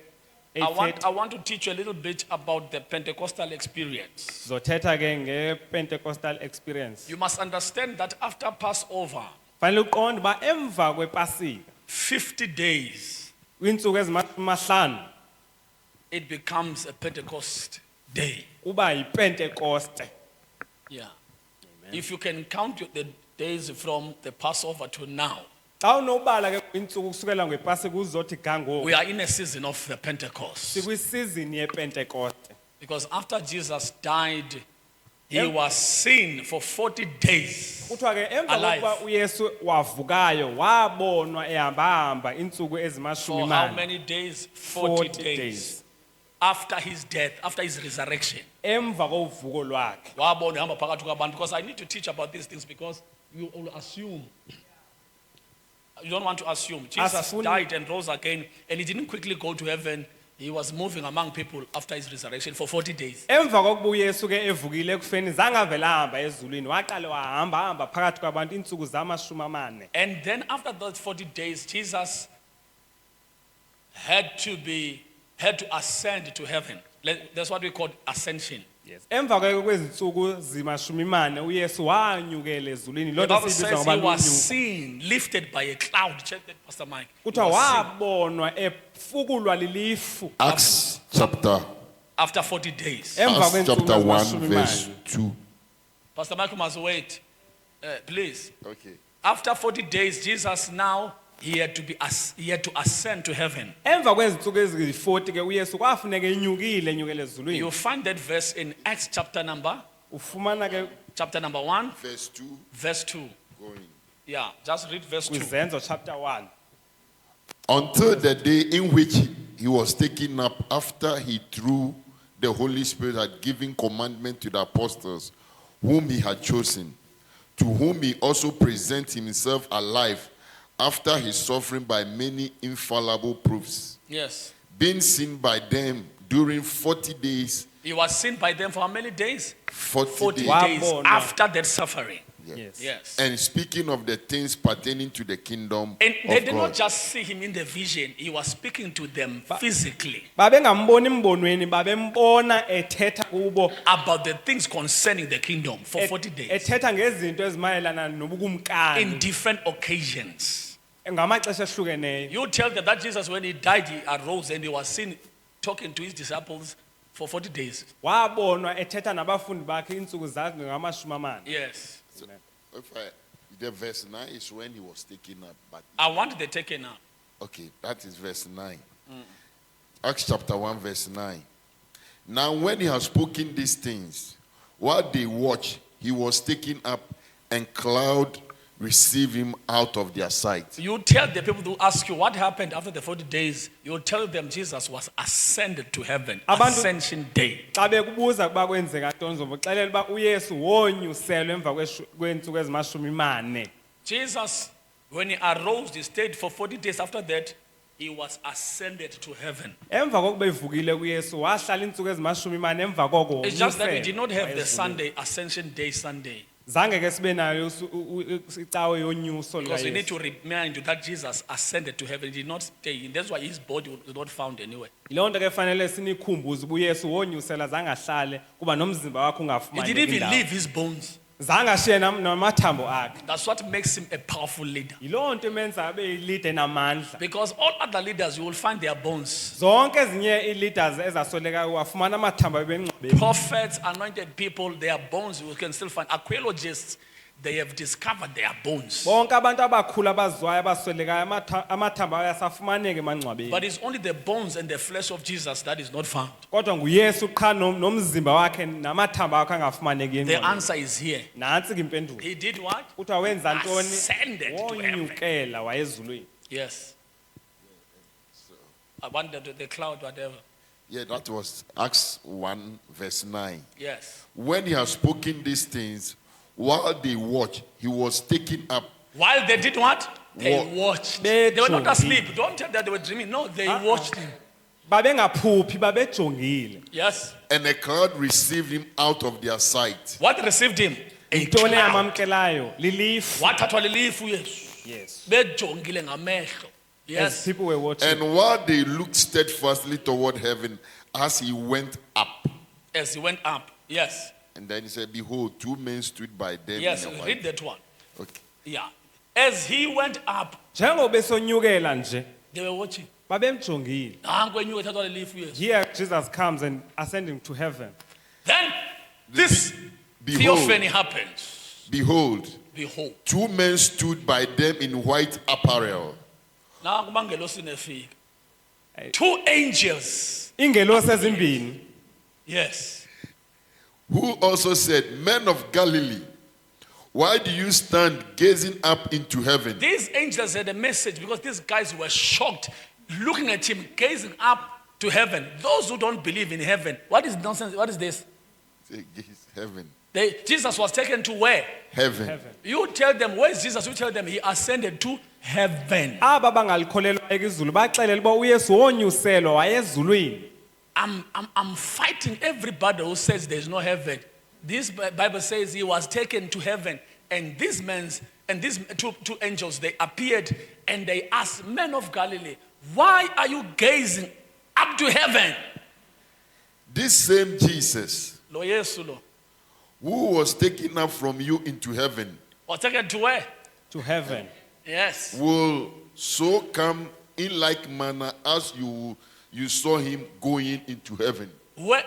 I 8:30 want to teach you a little bit about the Pentecostal experience. zothetha ke nge-Pentecostal experience. You must understand that after Passover, Fanele uqonde uba emva kwePasika 50 days, kwiintsuku ezimashumi it becomes a Pentecost day. kuba yiPentekoste. Yeah. If you can count the days from the Passover to now, Xa unobala ke kwiintsuku kusukela ngePasika uzothi ga ngoku we are in a season of the Pentecost. sikwisizini yePentekoste. Because after Jesus died, he was seen for 40 days. Kuthiwa ke emva Alive. kokuba uYesu wavukayo wabonwa ehamba iintsuku ezimashumi For how mane. many days? 40 days. days. After his death, after his resurrection. Emva kovuko lwakhe. Wabona ehamba phakathi kwabantu, because I need to teach about these things because you will assume. You don't want to assume. Jesus Asifuni- died and rose again, and he didn't quickly go to heaven. He was moving among people after his resurrection for 40 days. Emva kokuba uYesu ke evukile ekufeni zange avela hamba ezulwini waqale wahamba phakathi kwabantu iintsuku zamashumi amane. And then after those 40 days, Jesus had to ascend to heaven. That's what we call ascension. Emva kwezi ntsuku zimashumi mane uYesu wanyukela ezulwini The lo Bible sibiza says ngoba he was lunyuka. seen, lifted by a cloud. Check that, Pastor Mike. He Kuthiwa was seen wabonwa efukulwa lilifu Acts chapter after 40 days. emva Acts kweentsuku chapter 1 ezimashumi verse mane. 2. Pastor Michael must wait. Please. Okay. After 40 days, Jesus now, he had to ascend to heaven. Emva kwezinsuku eziyi-40 ke uYesu kwafuneka enyukele ezulwini. You find that verse in Acts chapter number Ufumana ke 1, Verse 2 verse 2. going. Yeah, just read verse 2. kwizenzo chapter 1. Until the day in which he was taken up after he through the Holy Spirit had given commandment to the apostles whom he had chosen, to whom he also presents himself alive after his suffering by many infallible proofs, Yes. being seen by them during 40 days. He was seen by them for how many days? 40 40 days. days Wabona. after that suffering. Yes. Yes. And speaking of the things pertaining to the kingdom And they of did God. not just see him in the vision, he was speaking to them physically Babengamboni embonweni, babembona ethetha kubo, about the things concerning the kingdom for 40 days ethetha ngezinto ezimayelana in nobukumkani different occasions. ngamaxesha ehlukeneyo. You tell them that Jesus, when he died, he arose and he was seen talking to his disciples for 40 days. Wabonwa ethetha nabafundi bakhe insuku zakhe ngama-40. Yes. The verse 9 is when he was taken up. But I want the taken up. okay, that is verse 9. Acts chapter 1, verse 9. Now, when he had spoken these things, while they watched, he was taken up, and cloud received him out of their sight. You tell the people who ask you what happened after the 40 days, you tell them Jesus was ascended to heaven. Abantu- Ascension day. Xa bekubuza kuba kwenzeka ntoni uzobaxelela uba uYesu wonyuselwe emva kweentsuku ezimashumi-mane. Jesus, when he arose, he stayed for 40 days. After that, he was ascended to heaven. Emva kokuba evukile kuYesu wahlala iintsuku ezimashumi-mane emva koko It's just that we did wonyuselwa, not have the wayezulwini. Sunday, Ascension Day Sunday. Zange ke sibe nayo icawe yonyuso Because we need lukaYesu. to remind you that Jesus ascended to heaven. He did not stay. That's why his body was not found anywhere. Yiloo nto ke fanele sinikhumbuze uba uYesu wonyusela zange ahlale kuba nomzimba wakhe He ungafumaneki didn't even indawo. leave his bones. Zange ashiye namathambo akhe. That's what makes him a powerful leader. Yiloo nto imenza abe yilide namandla. Because all other leaders, you will find their bones. Zonke ezinye ii-leaders ezasolekayo wafumana amathamba ebengcwabeni. Prophets, anointed people, their bones you can still find. Archaeologists, they have discovered their bones. Bonke abantu abakhulu abaziwayo abaswelekayo amathamba ayo asafumaneka emangcwabeni. But it's only the bones and the flesh of Jesus that is not found. Kodwa nguYesu qha nomzimba wakhe namathamba wakhe angafumaneki The engcwabeni. answer is here. Nantsi ke impendulo. He did what? Kuthiwa wenza ntoni? Ascended to heaven. Wonyukela wayezulwini. Yes. I wanted the cloud, whatever. Yeah, that was Acts 1, verse 9. Yes. When he had spoken these things, while they watched, he was taken up. While they did what? They Wa- watched. They were not Bejongile. asleep. Don't tell that they were dreaming. No, they watched him. Babengaphuphi babejongile. Yes. And a cloud received him out of their sight. What received him? A Intoni cloud. eyamamkelayo lilifu. Wathathwa lilifu Yesu. Yes. Bejongile ngamehlo. As Yes. people were watching. And while they looked steadfastly toward heaven as he went up. As he went up. Yes. And then he said, behold, two men stood by them. Yes. in a Read white. that one. Okay. Yeah. As he went up, Njengoba esonyukela nje they were watching. babemjongile. Nangu enyuka ethathwa lilifu Yesu. Here Jesus comes and ascending to heaven. Then this Behold, theophany happens. behold, Behold. two men stood by them in white apparel. Nangu mangelosi nefika. Hey. Two angels. Ingelosi ezimbini. Yes. Who also said, Men of Galilee, why do you stand gazing up into heaven? These angels had a message because these guys were shocked, looking at him, gazing up to heaven. Those who don't believe in heaven, what is nonsense? What is this? Say, "Gaze heaven. Jesus was taken to where? Heaven. Heaven. You tell them, where is Jesus? You tell them he ascended to heaven. Aba bangalikholelwa ezulu baxelela uba uYesu wonyuselwa wayezulwini. I'm fighting everybody who says there's no heaven. This Bible says he was taken to heaven, and these men and these two angels, they appeared and they asked, Men of Galilee, why are you gazing up to heaven? This same Jesus Lo Yesu lo. who was taken up from you into heaven Was taken to where? To heaven. Yes. will so come in like manner as you saw him going into heaven.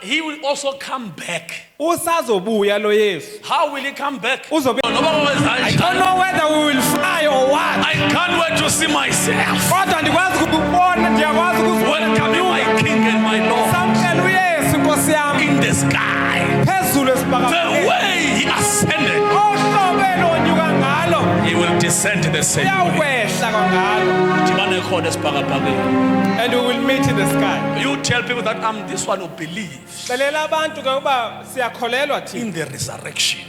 He will also come back. Usazobuya lo Yesu. How will he come back? Uzobe- I don't know whether we will fly or what. I can't wait to see myself. Kodwa ndikwazi ukubona, ndiyakwazi Welcoming my King and my Lord samkela uYesu Nkosi yami in the sky. phezulu The esibhakabhakeni. way he ascended, Ohlobeni onyuka ngalo he will descend the same way. uyawukwehla kwangalo. Jibane khona esibhakabhakeni. And we will meet in the sky. You tell people that I'm this one who believes Xelela abantu ke ukuba siyakholelwa thina in the resurrection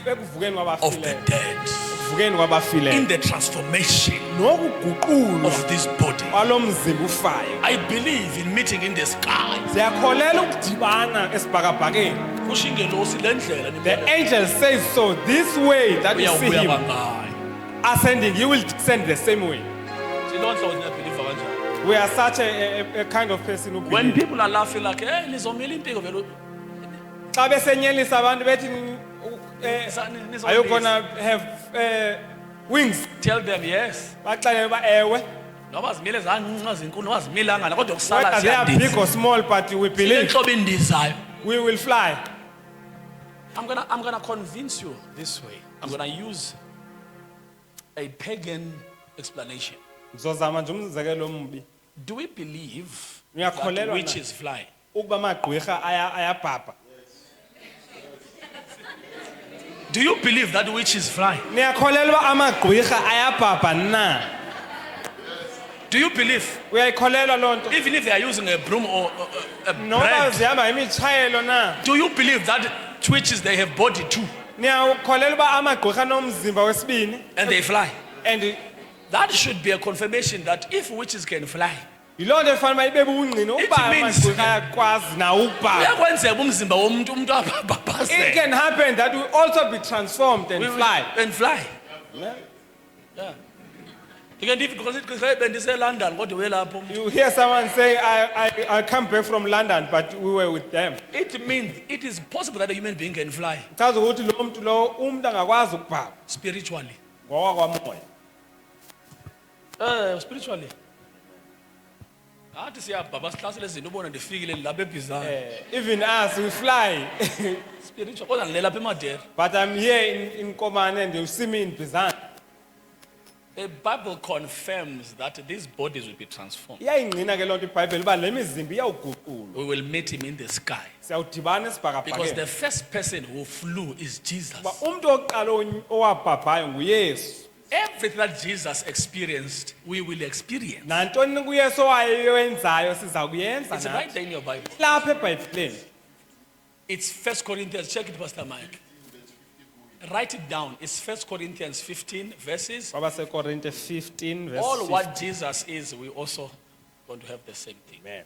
ekuvukeni of the kwabafileyo. dead, Ekuvukeni in kwabafileyo. the transformation Nokuguqulwa of this body. kwalomzimba ufayo. I believe in meeting in the sky. Siyakholelwa ukudibana esibhakabhakeni. Kusho ingelosi le ndlela The nibona angel says so. This way that you see uyabuya him bangayo. ascending, you will descend the same way. Silonhla wena believer kanjani? We are such a kind of person who When believes. people are laughing like, "Hey, nizomila impiko vele." Xa besenyelisa abantu bethi are you gonna have wings? Tell them yes. Baxelele uba ewe. Noba zimile zancinci zinkulu, noba zimilanga kodwa kusala Whether they are big siyadiza. or small, but we believe Silenhlobo endizayo. we will fly. I'm gonna convince you this way. I'm gonna use a pagan explanation. Ngizozama nje umzekelo ombi. Do we believe Ngiyakholelwa that na. witches fly? Ukuba amagqwirha ayabhabha. Do you believe that witches fly? Niyakholelwa amagqwirha ayabhabha na? Do you believe? Uyayikholelwa loo nto? Even if they are using a broom or a Noba bread, zihamba imitshayelo na? do you believe that witches they have body too Niyakholelwa uba amagqwirha nomzimba wesibini and they fly? and That should be a confirmation that if witches can fly, yiloo nto efanele uba ibe bubungqina uba means- amagqwirha ayakwazi na ukubhabha. uyakwenzeka umzimba womuntu umuntu It ababhabhazele can happen that we also be transformed and fly. and fly. Yeah. Yeah. You can bendiseLondon kodwa welapho. You hear someone say, I come back from London, but we were with them. It means it is possible that a human being can fly Chaza ukuthi lo muntu lo umuntu angakwazi ukubhabha spiritually. ngokwamoya. Spiritually. Athi siyabhaba sihlasele izinto ubona ndifikile lapha eBizana. Even us, we fly. Spiritual. Kodwa ngilapha eMadera. But I'm here in Komane and you see me in Bizana. The Bible confirms that these bodies will be transformed. Iyayingqina ke loo nto iBhayibheli uba le mizimba iyawuguqulwa. We will meet him in the sky. Siyawudibana Because the esibhakabhakeni. first person who flew is Jesus. Uba umuntu oqala owabhabhayo nguYesu. Everything that Jesus experienced, we will experience. Nantoni kuYesu owayenzayo siza kuyenza It's nathi. right there in your Bible. Lapha eBhayibhelini. It's 1 Corinthians. Check it, Pastor Mike. Write it down. It's 1 Corinthians 15 verses. kwabasekorinte 15 verse All 15. what Jesus is, we also going to have the same thing. Amen.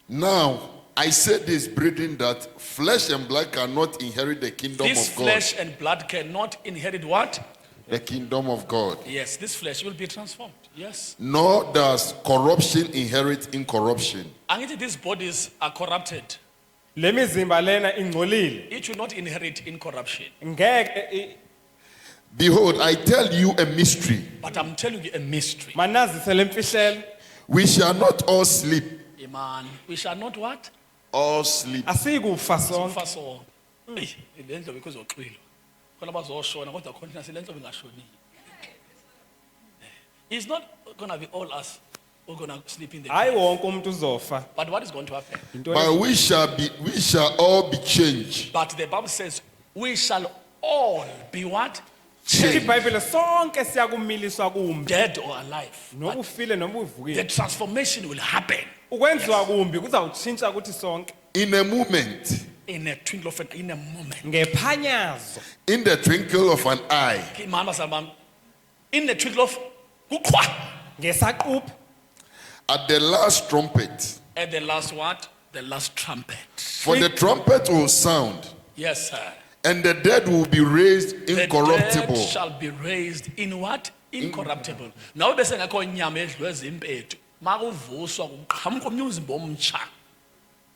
Now, I say this, brethren, that flesh and blood cannot inherit the kingdom This of God. flesh and blood cannot inherit what? The kingdom of God. Yes, this flesh will be transformed. Yes. Nor does corruption inherit incorruption. And these bodies are corrupted. Le mizimba lena ingcolile. It will not inherit incorruption. Ngeke Behold, I tell you a mystery. But I'm telling you a mystery. manazise lemfihlelo. We shall not all sleep. Man, we shall not what? All sleep. Asikufa sonke. Kufa sonke. Eyi, le ndlovu ikuzoxhwilwa. Khona bazoshona kodwa khona sile ndlovu ingashonile. It's not going to be all us who going to sleep in the Hayi grave. wonke umuntu uzofa. But what is going to happen? But we shall all be changed. But the Bible says we shall all be what? Sithi iBhayibheli sonke siyakumiliswa kumbi. Dead or alive. Noba ufile noma The uvukile. transformation will happen Ukwenziwa kumbi kuzawutshintsha ukuthi sonke. In a moment, in a twinkle of an in a moment. Ngephanyazo. in the twinkle of an eye. Okay, mama sabam. In the twinkle of kukwa. Ngesaquphe. At the last trumpet. At the last what? The last trumpet. For the trumpet will sound, Yes, sir. and the dead will be raised The incorruptible. dead shall be raised in what? Incorruptible. Now bese ngakho inyama edliwe ezimpetu. Makuvuswa kuqhamuka omnye umzimba omtsha.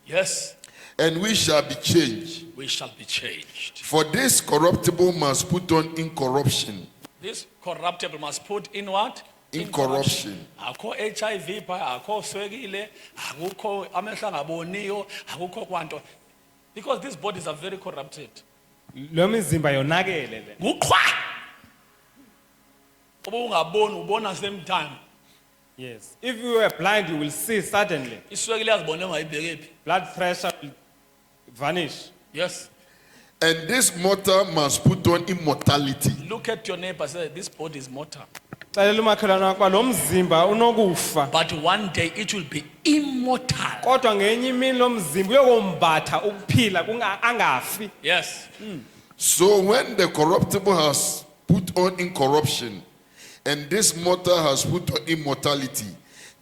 Yes, And we shall be changed. we shall be changed. For this corruptible must put on incorruption, This corruptible must put in what? incorruption. Akho HIV phaya, akho swekile, akukho amehlo angaboniyo, akukho kwanto. Because these bodies are very corrupted. Lo mizimba yonakele le. Nguqhwa. Oba ungaboni ubona same time. Yes. If you were blind, you will see suddenly. Iswekile yazibone ungayibheke phi. Blood pressure will vanish. Yes. And this mortal must put on immortality. Look at your neighbor, say this body is mortal. Xelela umakhelwane wakho lo mzimba unokufa. But one day it will be immortal. Kodwa ngenye imini lo mzimba uyokombatha ukuphila angafi. Yes. So when the corruptible has put on incorruption, and this mortal has put on immortality,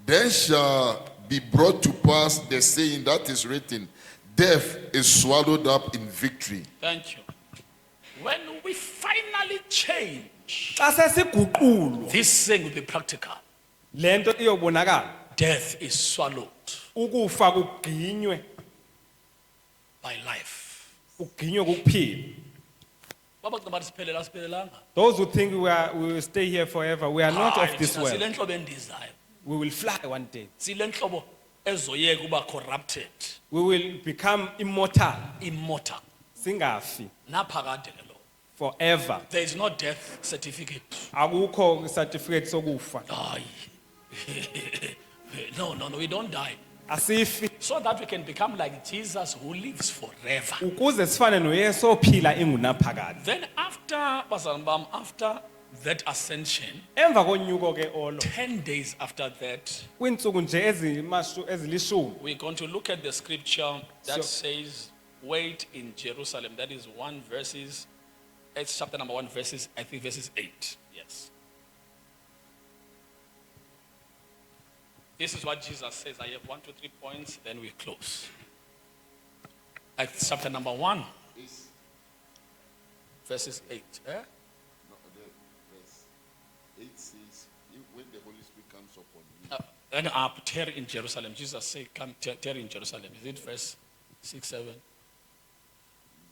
then shall be brought to pass the saying that is written, death is swallowed up in victory. Thank you. When we finally change, Xa sesiguqulwa this thing will be practical. lento iyobonakala. Death is swallowed Ukufa kuginywe, by life. kuginywe kuphila. Baba kuba siphelela siphelelanga. Those who think we will stay here forever, we are not of this world. Sile nhlobo endizayo. We will fly one day. Sile nhlobo ezoyeka uba corrupted, We will become immortal. immortal. Singafi Naphakade ke lo. forever. There is no death certificate. Akukho certificate sokufa. Aye. No, we don't die. Asifi So that we can become like Jesus who lives forever. ukuze sifane noYesu ophila ingunaphakade. Then after that ascension, Emva konyuko ke olo 10 days after that, kwinsuku nje ezilishumi we're going to look at the scripture that So- says, wait in Jerusalem. That is it's chapter number 1, verses 8. Yes. This is what Jesus says. I have 1, 2, 3 points, then we close. Acts chapter number 1, verses 8. Eh? No, the verse 8 says, when the Holy Spirit comes upon you. And up, tarry in Jerusalem. Jesus said, come, tarry in Jerusalem. Is it verse 6, 7?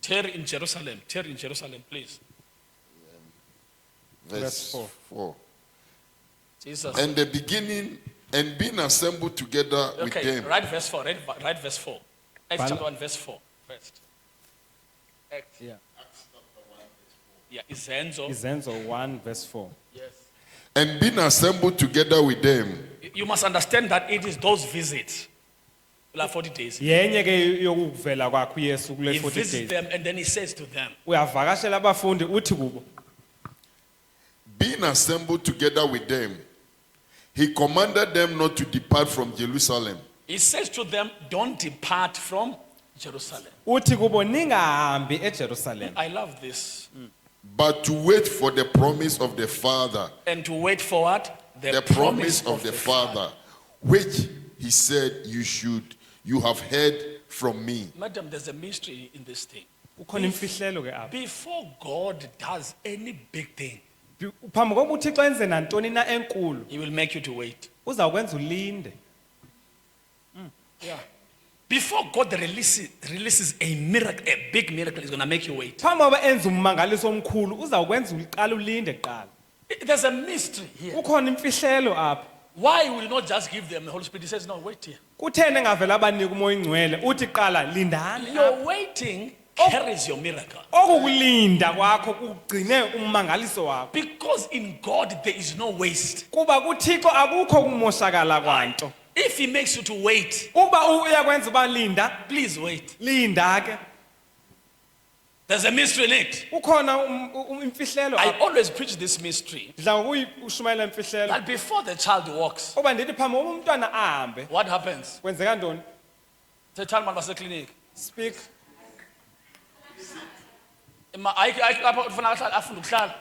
Tarry in Jerusalem, please. Verse 4. Jesus. And the beginning, and being assembled together with Okay, them. write verse 4. Write verse 4. Acts Bal- chapter 1, verse 4. First. Acts. Yeah. Yeah, Izenzo. Izenzo 1 verse 4. Yes. And being assembled together with them, You must understand that it is those visits. Like 40 days. Yenye ke yokuvela kwakho uYesu He kule 40 visits days. them and then he says to them, Uyavakashela abafundi uthi kubo being assembled together with them, he commanded them not to depart from Jerusalem, he says to them, don't depart from Jerusalem. uthi kubo ningahambi eJerusalem I love this. but to wait for the promise of the Father, And to wait for what? the promise of the Father, which he said you have heard from me. Madam, there's a mystery in this thing. ukhona imfihlelo ke apha. Before God does any big thing, Phambi kokuba uThixo enze nantoni na enkulu, he will make you to wait. uzawukwenza ulinde. Yeah. Before God releases a miracle, a big miracle, he's going to make you wait. Phambi kokuba enze ummangaliso omkhulu, uzawukwenza uqala ulinde kuqala. There's a mystery here. Ukhona imfihlelo apha. Why will he not just give them the Holy Spirit? He says, no, wait here. Kuthene ngavela abanika umoya ingcwele, uthi qala lindani. Your waiting carries your miracle. Okukulinda kwakho kugcine ummangaliso wakho. Because in God there is no waste. Kuba kuThixo akukho kumoshakala kwanto. If he makes you to wait, Uba uyakwenza uba linda, please wait. linda ke. There's a mystery in it. Ukhona imfihlelo I apha. always preach this mystery. Dla ukuyishumayela imfihlelo. That before the child walks, Oba ndithi phambi kokuba umntwana ahambe, what happens? kwenzeka ntoni? The child man was a clinic. Speak. Lapho ufuna afunde ukuhlala.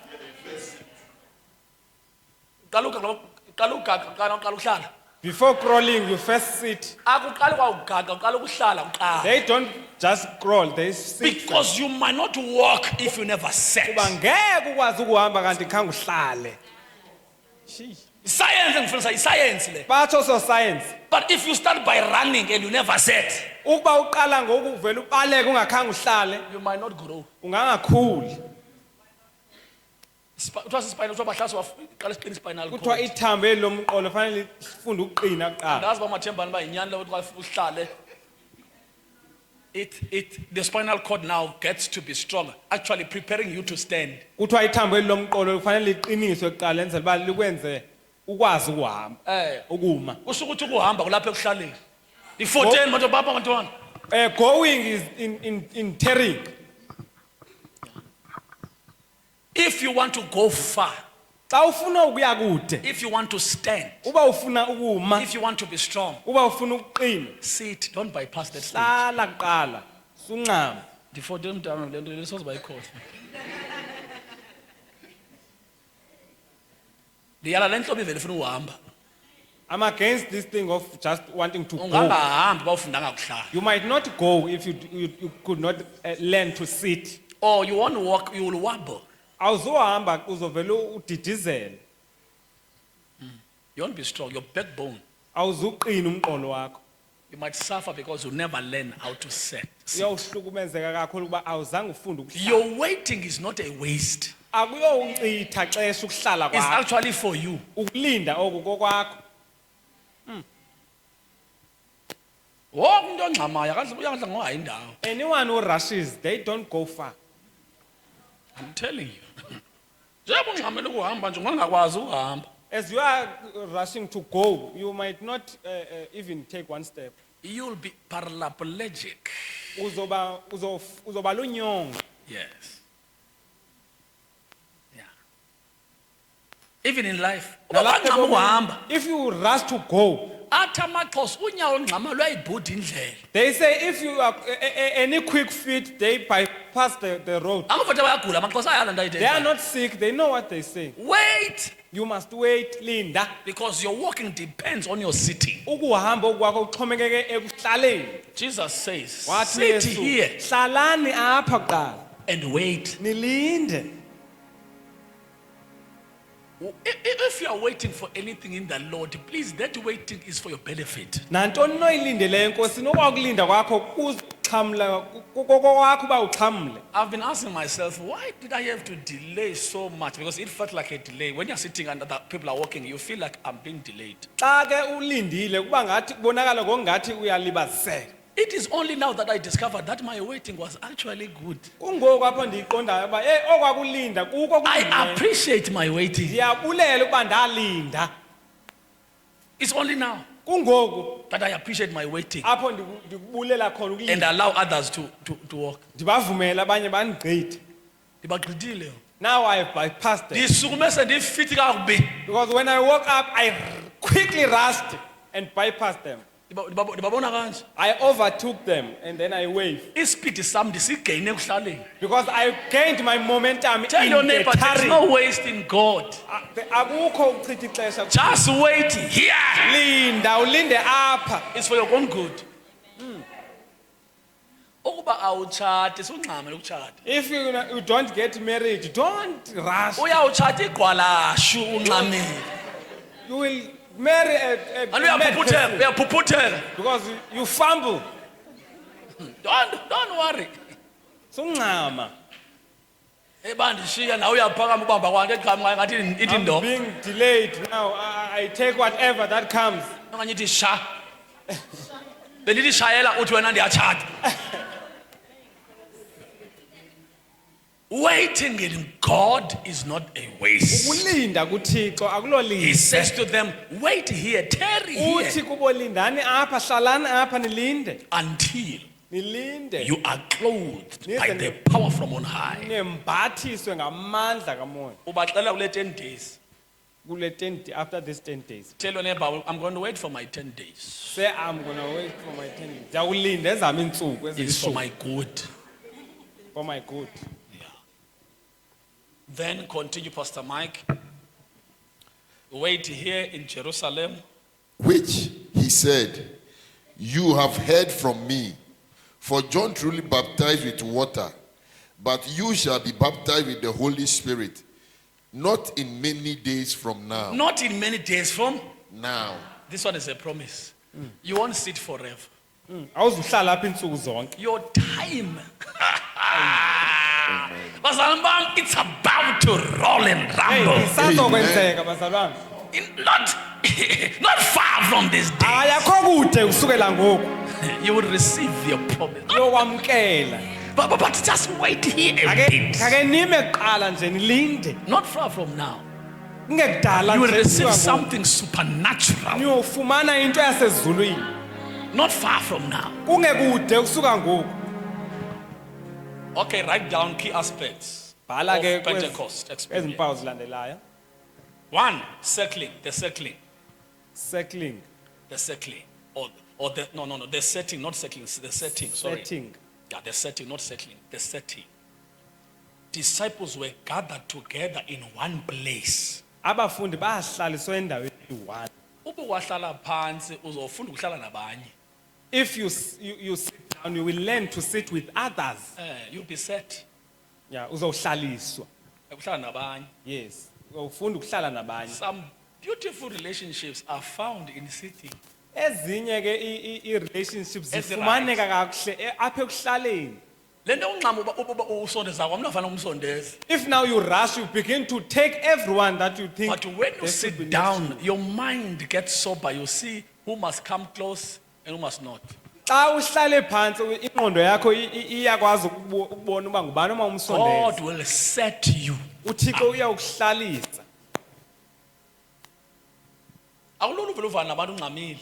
Qala ukuhlala. Before crawling, you first sit. Akuqali kwawugaga, uqala ukuhlala uqala. They don't just crawl, they sit. Because you might not walk if you never sat. Kuba ngeke ukwazi ukuhamba kanti khange uhlale. Science ngifundisa science le. Batsho so science. But if you start by running and you never sat, Ukuba uqala ngokuvela ubaleke ungakhange uhlale, you might not grow. ungangakhuli. Kuthiwa spinal, kuthiwa bahlase waqala isiqina spinal kuthiwa cord. ithambo eli lomqolo fanele lifunde ukuqina kuqala. Andazi uba mathembani uba yinyani leyo xa uhlale. The spinal cord now gets to be stronger, actually preparing you to stand. Kuthiwa ithambo eli lomqolo fanele liqiniswe kuqala lenzela uba likwenze ukwazi ukuhamba ukuma. Kusho ukuthi ukuhamba kulapha ekuhlaleni. Di-14 madoda papa bantwana. Going is in tearing. If you want to go far, Xa ufuna ukuya kude, if you want to stand, uba ufuna ukuma, if you want to be strong, uba ufuna ukuqina, sit, don't bypass that stage. hlala kuqala, suncama. Di-14 mntwana le nto lesoze bayikhohle. Ndiyala le ntlobo ivele ifuna uhamba. I'm against this thing of just wanting to go. Ungangahambi bawufundanga kuhlala. You might not go if you could not learn to sit. Or you want to walk, you will wobble. Awuzohamba uzovele udidizele. You won't be strong, your backbone. Awuzuqina umqolo wakho. You might suffer because you never learn how to sit. Uyawuhlukumezeka kakhulu kuba awuzange ufunde ukuhlala. Your waiting is not a waste. Akuyowuchitha xesha ukuhlala It's kwakho. actually for you. Ukulinda oku kokwakho. Wonke umuntu ongxamayo akahle uyadla ngohayi indawo. Anyone who rushes, they don't go far. I'm telling you. Njengoba ungxamela ukuhamba nje ungangakwazi ukuhamba. As you are rushing to go, you might not even take one step. You'll be paraplegic. Uzoba lunyongo. Yes. Yeah. Even in life. Nalapha Ungxama ukuhamba. If you rush to go, Athi amaXhosa unyawo ongxama luyayibhuda indlela. they say if you are any quick feet, they bypass the road. Angafothe bayagula amaXhosa ayala nto They are ayithethayo. not sick, they know what they say. Wait, You must wait, linda. because your walking depends on your sitting. Ukuhamba okwakho uxhomekeke ekuhlaleni. Jesus says, Wathi sit Yesu, here hlalani apha kuqala. and wait. Nilinde. If you are waiting for anything in the Lord, please, that waiting is for your benefit. Nantoni noyilindeleyo enkosini okwakulinda kwakho kuxhamla kokwakho uba uxhamle. I've been asking myself, why did I have to delay so much? Because it felt like a delay. When you're sitting and other people are walking, you feel like I'm being delayed. Xa ke ulindile kuba ngathi kubonakala ngokungathi uyalibaziseka. It is only now that I discovered that my waiting was actually good. Kungoku apho ndiyiqondayo uba okwakulinda kuko I kulindile. appreciate my waiting. Ndiyabulela ukuba ndalinda. It's only now Kungoku that I appreciate my waiting apho ndikubulela khona and ukulinda. allow others to walk. Ndibavumela abanye bandigqithe. Ndibagqithile. Now I have bypassed it. Ndisukume sendifithi kakubi. Because when I woke up, I quickly rushed and bypassed them. Ndibabona kanje. I overtook them and then I waved. Ispeed sam ndisigayine ekuhlaleni. Because I gained my momentum Tell your in the neighbor there's tarrying. no waste in God. Akukho ukuchitha ixesha. Just wait here. Linda, ulinde apha. It's for your own good. Ukuba awutshati sungxamele ukutshata. If you don't get married, don't rush. Uyawutshata igwalashu unxamile. You will marry a And mad person uyaphuphuteka. because you fumble. Don't worry. Sungxama. Ebandishiya nawe uyaphakama ubamba kwanto eqhamuka ngathi ithi I'm ndo. being delayed now. I take whatever that comes. Okanye ithi sha. Bendithi shayela uthi wena ndiyatshata. Waiting in God is not a waste. Ukulinda kuThixo akulolinde. He says to them, wait here, tarry Uthi here kubo lindani apha, hlalani apha nilinde. until Nilinde. you are clothed by the power from on high. Nembathiswe ngamandla kamoya. Ubaxela kule 10 days. Kule 10 after this 10 days. Tell your neighbor, I'm going to wait for my 10 days. Say I'm going to wait for my 10 days. Ndiyawulinda ezami iintsuku It's for ezilishumi. my good. For my good. Then continue, Pastor Mike. Wait here in Jerusalem. Which he said, you have heard from me. For John truly baptized with water, but you shall be baptized with the Holy Spirit, not in many days from now. Not in many days from Now. this one is a promise. You won't sit forever. Awuzuhlala apha iintsuku zonke. Your time Bazalwane bam, it's about to roll and Hey, rumble. isazokwenzeka bazalwane. Not far from this day. Ayakho kude usukela ngoku. You will receive your promise. Yokwamkela. But just wait here a bit. Ake nime kuqala nje nilinde. Not far from now. Kungekudala You will nje receive kusuka ngoku. something supernatural. Niyofumana into yasezulwini. Not far from now. Kungekude kusuka ngoku. Okay, write down key aspects Bhala ke of Pentecost experience. ezimpawu zilandelayo. 1, circling, the circling, Circling, the circling. Or the, no, the setting, not circling, the setting, sorry. setting. Yeah, the setting, not circling, the setting. Disciples were gathered together in one place. Abafundi bahlaliswa endaweni eyi-1. Ube wahlala phansi uzofunda ukuhlala nabanye. If you sit down, you will learn to sit with others. You'll be set. Yeah, uzowuhlaliswa. Ukuhlala nabanye. Yes. Uzofunda ukuhlala nabanye. Some beautiful relationships are found in sitting. Ezinye ke i-relationships Ezi-right. zifumaneka kakuhle apha ekuhlaleni. Lento ungqama uba usondeza kwami nafana umsondeza. If now you rush, you begin to take everyone that you think. But when you they should be sit next to down, your mind gets sober. You see who must come close and who must not. Xa uhlale phansi ingqondo yakho iyakwazi ukubona uba ngubani uma God umsondeza. will set you. uThixo uyawuhlalisa. Awulolo uvela uvana nabantu ungxamile.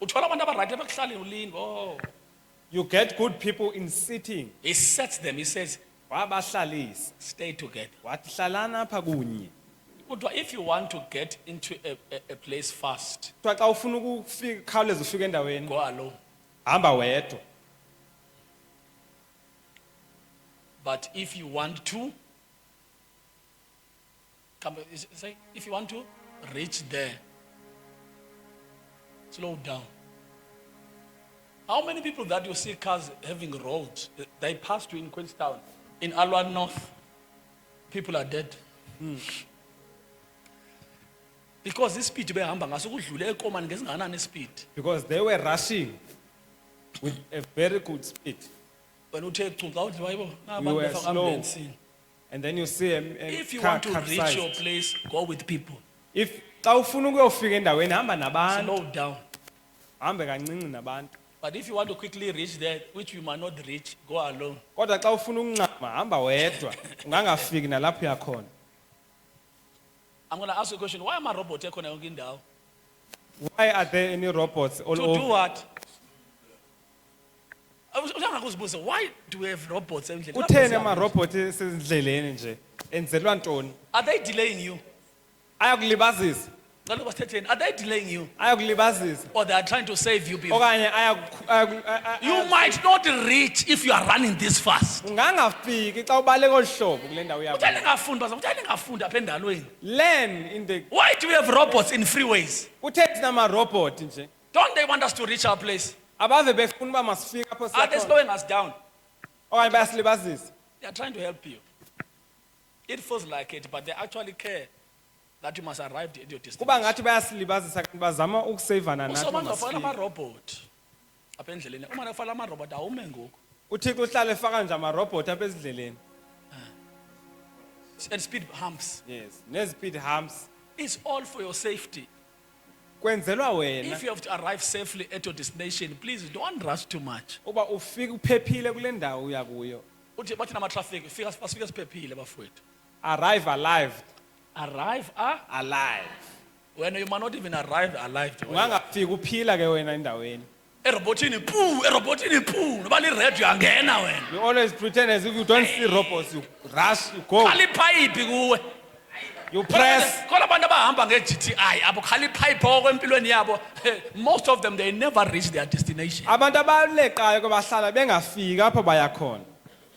Uthola abantu abaright abakuhlaleni ulini. Oh. You get good people in sitting. He sets them. He says, Wabahlalisa. stay together. Wathi hlalana apha kunye. But if you want to get into a place fast, Kuthiwa xa ufuna ukufika khawuleza ufike endaweni, go alone. hamba wedwa. But if you want to, say, if you want to reach there, slow down. How many people that you see cars having roads, they passed you in Queenstown, in Alwan North, people are dead. Because this speed behamba ngaso kudlule eKomani ngesinganani speed. Because they were rushing with a very good speed. When uthe cuca uthi hayibo We nabantu were befaka slow. ambulance. And then you see a If you car want to reach your capsized. place, go with people. If xa ufuna ukuyofika endaweni hamba nabantu, Slow down. hambe kancinci nabantu. But if you want to quickly reach there, which you might not reach, go alone. Kodwa xa ufuna ukuncama hamba wedwa, ungangafiki nalapho uyakhona. I'm going to ask you a question. Why am I robot ekhona yonke indawo? Why are there any robots all To do over? what? Uyangakuzibuza, why do we have robots endleleni? Kutheni ama-robot esezindleleni nje? Enzelwa ntoni? Are they delaying you? Ayakulibazisa. Kaloku basithetheni, are they delaying you? Ayakulibazisa. Or they are trying to save you people? Okanye You might not reach if you are running this fast. ungangafiki xa ubale kolu hlobo kule ndawo uya Uthani kuyo. ngafundi baza, uthani ngafundi apha endalweni? Learn in the Why do we have robots in freeways? kutheni sinama-robot nje? Don't they want us to reach our place? Abave befuna uba masifike apho Are they siyakhona? slowing us down? Okanye bayasilibazisa? They are trying to help you. It feels like it, but they actually care that you must arrive at your Kuba destination. ngathi bayasilibazisa kanti bazama ukuseyivana nathi Usomanje uba ufaka masifike. amarobot apha endleleni. Uma ufaka amarobot awume ngoku. uThixo uhlale efaka nje ama-robot apha ezindleleni. And speed humps. Yes, nezi-speed humps. It's all for your safety. Kwenzelwa wena If you have to arrive safely at your destination, please don't rush too much. uba ufike uphephile kule ndawo uya kuyo. Uthi bathi nama-traffic, basifike siphephile bafowethu. Arrive alive. Arrive Alive. when you might not even arrive alive. Ungangafiki uphila ke wena endaweni. Erobotini poo, noba li-red uyangena wena. You always pretend as if you don't see robots. You rush, you go, Khaliphayiphi kuwe. you press. Khona abantu abahamba nge-GTI abo khaliphayiphi okwempilweni yabo. Most of them, they never reach their destination. Abantu abaleqayo ke bahlala bengafiki apho baya khona.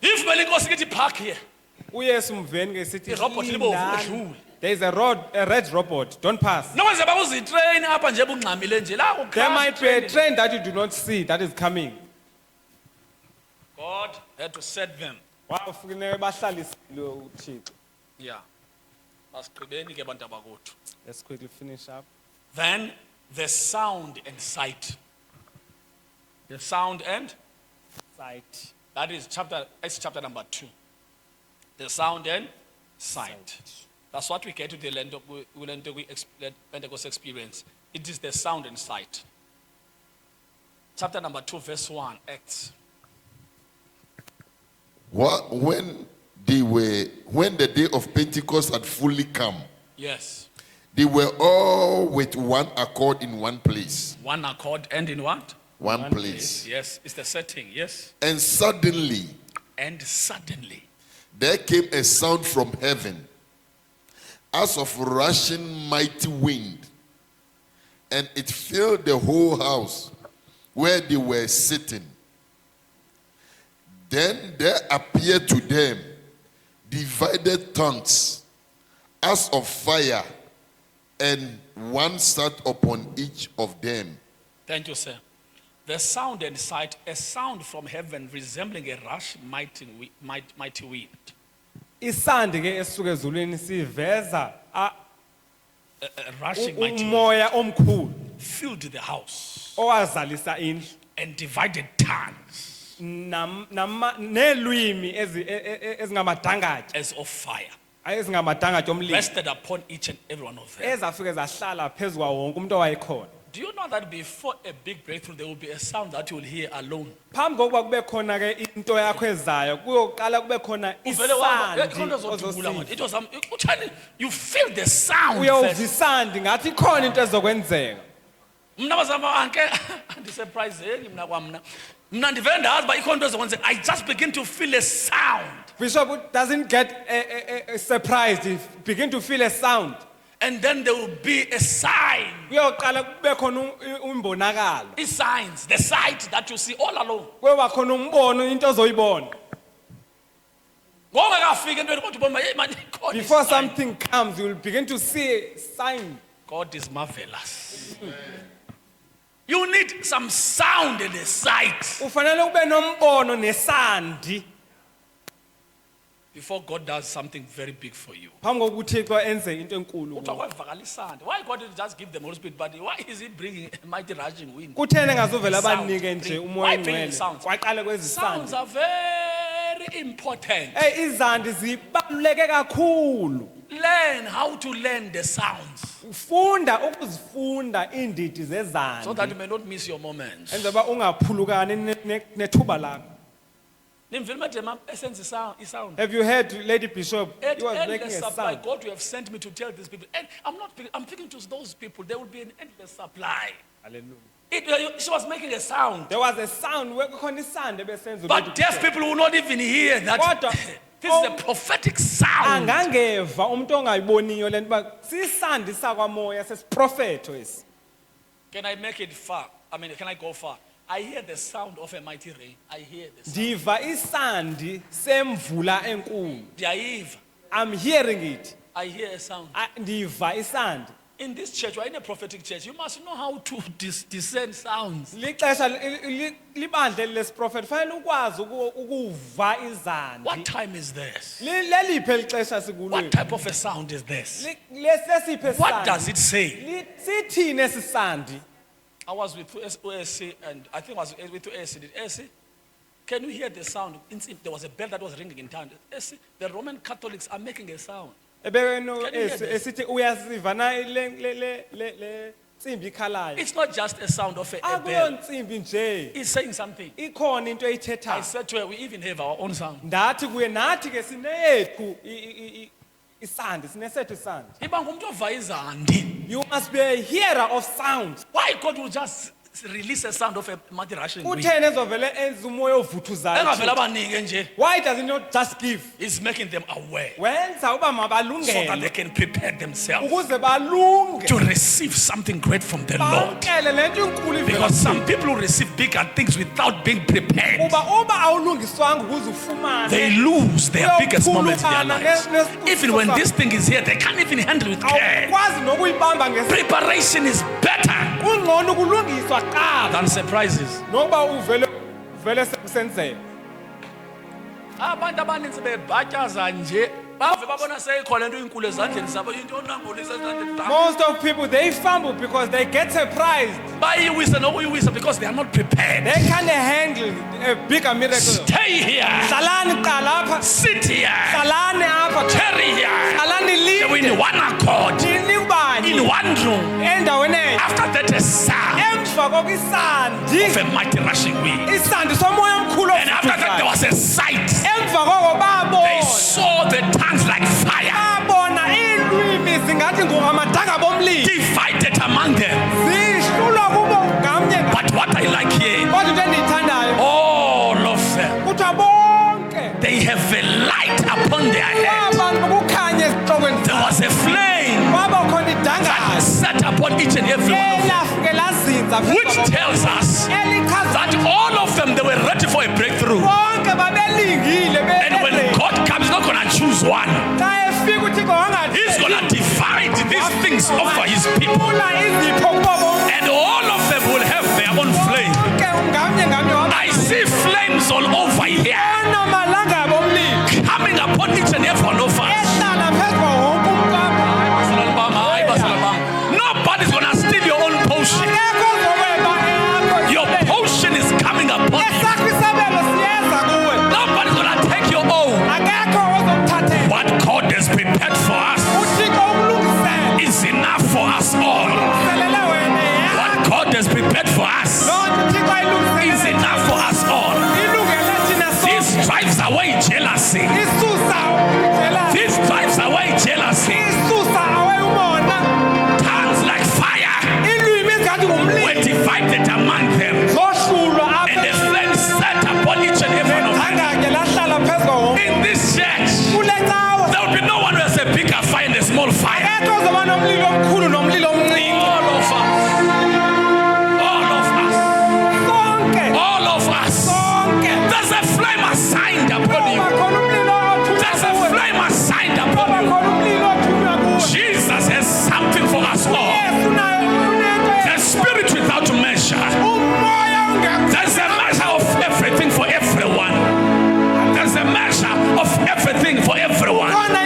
If vele inkosi ikithi park here, uYesu mveni ke sithi irobot libomvu edlule. there is a red robot, don't pass. Nokwenze bakuzitreyini apha nje bungxamile nje la There might be a ucrash. train that you do not see that is coming. God had to set them. Wafuneka bahlalisile uThixo. Yeah. Basigqibeni ke abantu abakuthi. Let's quickly finish up. Then the sound and sight. The sound and Sight. That is chapter number 2. The sound and sight. That's what we get to the Pentecost experience. It is the sound and sight. Chapter number 2, verse 1, Acts. When the day of Pentecost had fully come, Yes. they were all with one accord in one place. One accord and in what? One place. Yes, it's the setting, yes. And suddenly, there came a sound from heaven, as of rushing mighty wind, and it filled the whole house where they were sitting. Then there appeared to them divided tongues, as of fire, and one sat upon each of them. Thank you, sir. The sound and sight, a sound from heaven resembling a rush mighty wind. Isandi ke esuke ezulwini siveza A rushing mighty wind umoya omkhulu filled the house owazalisa indlu and divided tongues nelwimi ezingamadangatya as of fire ezingamadangatya omlilo rested upon each and every one of them. ezafike zahlala phezu kwa wonke umuntu owayekhona. Do you know that before a big breakthrough, there will be a sound that you will hear alone? Phambi kokuba kube khona ke into yakho ezayo kuyoqala kube khona isandi It was you feel the sound uyawuva first. isandi ngathi ikhona into ezokwenzeka. Mna bazama anke andisurpriseki mna kwamna. Mna ndivele ndazi uba ikhona into ezokwenzeka. I just begin to feel a sound. Bishop doesn't get surprised, he begin to feel a sound. And then there will be a sign. Kuyoqala kube khona umbonakalo. It's signs, the sight that you see all alone. Kuyoba khona umbono into ozoyibona. Ngongekafika into ukuthi ubona man ikhona Before isign. something comes, you will begin to see sign. God is marvelous. You need some sound and a sight Ufanele ube nombono nesandi before God does something very big for you. phambi kokuthi uThixo enze into enkulu. Kuthiwa kwavakala isandi. Why God didn't just give them Holy Spirit, but why is He bringing a mighty rushing wind? Kuthene ngazuvela Sound. abanike nje Why umoya bring ongcwele. sounds? Kwaqala Sounds kwezisandi. are very important. Izandi zibaluleke kakhulu. Learn how to learn the sounds Ufunda ukuzifunda indidi zezandi. so that you may not miss your moments. Enzoba ungaphulukani nethuba lakho. Nimvile madema esenza isound. Have you heard Lady Bishop? At He was making endless a supply, sound. God, you have sent me to tell these people. And I'm speaking to those people. There will be an endless supply. Hallelujah. She was making a sound. There was a sound where kukhona isandi ebesenza But deaf people will not even hear that. Kodwa, This is a prophetic sound. angangeva umuntu ongayiboniyo lento ba sisandi sakwamoya sesiprofeto esi. Can I make it far? Can I go far? I hear the sound of a mighty rain. I hear the sound. Diva isandi semvula enkulu. Ndiyayiva. I'm hearing it. I hear a sound. Diva isandi. In this church, we're in a prophetic church. You must know how to discern sounds. Lixesha libandle lesiprofeti fanele ukwazi ukuva izandi. What time is this? Leliphi elixesha What sikulweni? type of a sound is this? Lesiphi What does it say? Sithini esisandi? I was with OSC and I think I was with OSC. Did OSC? Can you hear the sound? There was a bell that was ringing in town. OSC, the Roman Catholics are making a sound. Ebeno Can you hear this? esithi uyaziva na le nsimbi ikhalayo. It's not just a sound of a Akuyo bell. nsimbi nje. It's saying something. Ikhona into I eyithethayo. said to her, we even have our own sound. Ndathi kuye nathi ke sinethu isandi sinesethu isandi. Iba ngumuntu ova izandi. You must be a hearer of sound. Why God will just release a sound of a mighty rushing wind? Uthene ezovele enza umoya ovuthuzayo. Engavela abanike nje. Why does he not just give? He's making them aware Wenza uba so that mabalungele they can prepare themselves ukuze balunge. to receive something great from the Lord. Bamkele lento inkulu ivela Because some people will receive bigger things without being prepared. uba awulungiswanga ukuze ufumane. They lose their biggest moments in their lives. Even when this thing is here, they can't even handle it with care. Awukwazi nokuyibamba ngesi. Preparation is better Kungcono ukulungiswa qala than surprises. nokuba uvele sekusenzeka. Abantu abaninzi bebhatyaza nje bave babona seyikhona into inkulu ezandleni zabo into onangolisa ezandleni zabo Most of people, they fumble because they get surprised. bayiwisa nokuyiwisa because they are not prepared. They can't handle a bigger miracle. Stay here, Hlalani qala apha, sit here, hlalani apha, tarry here. hlalani They were in linde, one accord, nibani in one room. endaweni enye. After that, a sound Emva kokisandi, of a mighty rushing wind. isandi somoya omkhulu And after that, there ovuthayo. was a sight. Emva koko They babona, saw the tongues like fire babona iilwimi zingathi ngamadanga bomlilo. divided among them. Zihlulwa kubo ngamnye ngamnye. But what I like here, Kodwa into endiyithandayo, all of them, kuthiwa bonke they have a light upon their head. abantu bokukhanya ezihlokweni There zabo. was a flame Kwaba khona that idangazo sat upon each and every one of them, elafike lazinza phezu which kwabo. tells us Elichaza that all of them, they were ready for a breakthrough. bonke babelingile And when be- God comes, He's not going to choose one. xa efika uthixo wangathi He's going to divide these things over His people. ula izipho kubo bonke And all of them will have their own flame. ngamnye ngamnye wabo. I see flames all over here Bona malanga bomlilo coming upon each and every one of us. ehlala phezu kwa wonke umntu apha. Nobody's going to steal your own potion. Akekho ozobeba eyakho Your isabelo. potion is coming upon you. Esakho isabelo siyeza kuwe. Nobody's going to take your own. Akekho ozokuthathela. What God has prepared for us uthixo ukulungisele is enough for us all. selele wena yakho. What God has prepared for us Loo nto uthixo is ayilungiselele. enough for us all. Ilungele thina This sonke. drives away jealousy. Isusa ukujela. This drives away jealousy. Isusa awe umona. Tongues like fire Ilwimi ezingathi ngumlilo. were divided among them. Zohlulwa And the apha. flame set upon each and every one of them. Dangake lahlala phezu kwa wonke. In this church, Kule cawa. there will be no one who has a bigger fire and a small fire. Akekho ozoba nomlilo omkhulu nomlilo omncinci. All of us. All of us. Sonke. All of us. Sonke. There's a flame assigned upon Kuba you. khona umlilo othunywa There's a kuwe. flame assigned Kuba upon you. khona umlilo othunywa kuwe. Jesus has something for us all. Yesu naye unento The spirit without measure. umoya ungekho. There's a measure of everything for everyone. There's a measure of everything for everyone. Khona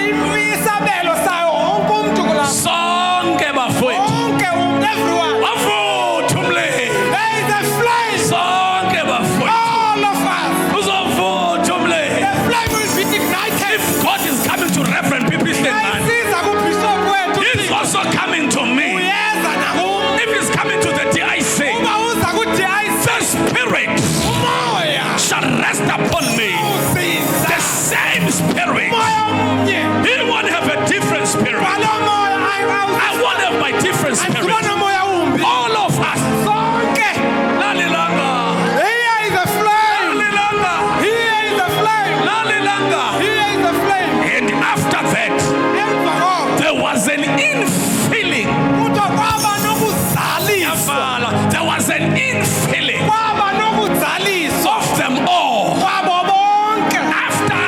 isabelo sayo wonke umntu kulapha. Sonke bafowethu. Wonke everyone. Bavuthumle. There is a flame. Sonke bafowethu. All of us. Uzovuthumle. The flame will be ignited. If God is coming to Reverend P.P. Stedman, Ayisiza kubishop wethu. He's also coming to me. Uyeza nakum. If He's coming to the DIC, Uba uza ku-DIC. the Spirit Umoya. shall rest upon me. Uzinza. The same Spirit. Umoya omnye. He won't have a different spirit. Ngalo moya I won't have my different spirit. ayikubona moya umbi. All of us. Sonke. Lalilanga. Here is the flame. Lalilanga. Here is the flame. Lalilanga. Here is the flame. And after that, Emva koko. there was an infilling. Kuthiwa kwaba nokuzaliswa. There was an infilling Kwaba nokuzaliswa. of them all. Kwabo bonke. After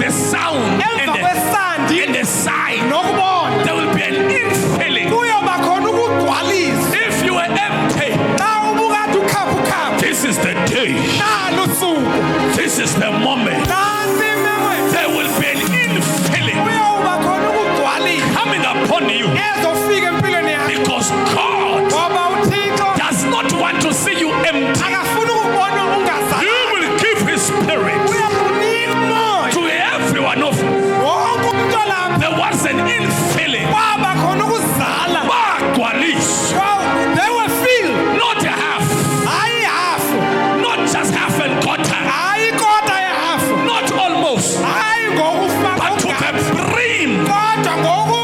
the sound Emva and kwesandi the sign, nokubona. there will be an infilling. Kuyoba khona ukugcwaliswa. If you were empty, Xa ubukade ukhaphukhaphu. this is the day. Nalo usuku. This is the moment. Nansi imemwe. There will be an infilling Kuyoba khona ukugcwaliswa. coming upon you Ezofika empilweni yakho. because God Ngoba uThixo does not want to see you empty. akafuni ukubona He ungazali. will give His Spirit Uyakunika umoya. to every one of you. Wonke umuntu olapha. There was an infilling. Kwaba khona ukuzala. Bagwaliswa. They were filled. Not half, Hayi hafu. not just half and quarter, Hayi kota yehafu. not almost, Hayi ngokufaka but to ukugcwala. the brim. Kodwa ngoku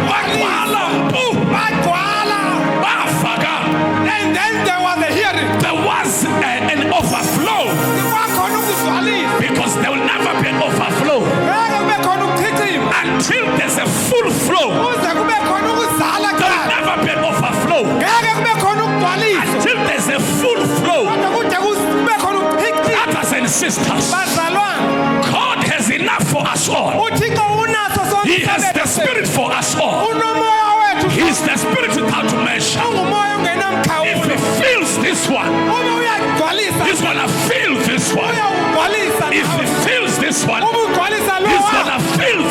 Bagwala mpu. bagcwala. Bafaka. And then there was a hearing. There was an overflow Kwakhona ukuzalisa. because there will never be an overflow Ngeke kube khona ukuchithima. until there's a full flow. Kuze kube khona ukuzala There will kuqala. never be an overflow Ngeke kube khona ukugcwalisa. until there's a full flow. Kodwa kude kube khona ukuchithima. Brothers and sisters, Bazalwane, God has enough for us all. uThixo unaso sonke He has the isabelo sethu. Spirit for us all. Unomoya wethu. He's the Spirit without measure. Ungumoya If ongenamkhawulo. He fills this one, Uma uyagcwalisa. He's gonna fill this one. Uyawugcwalisa If He nawe. fills this one, Uma ugcwalisa lo He's wakho. gonna fill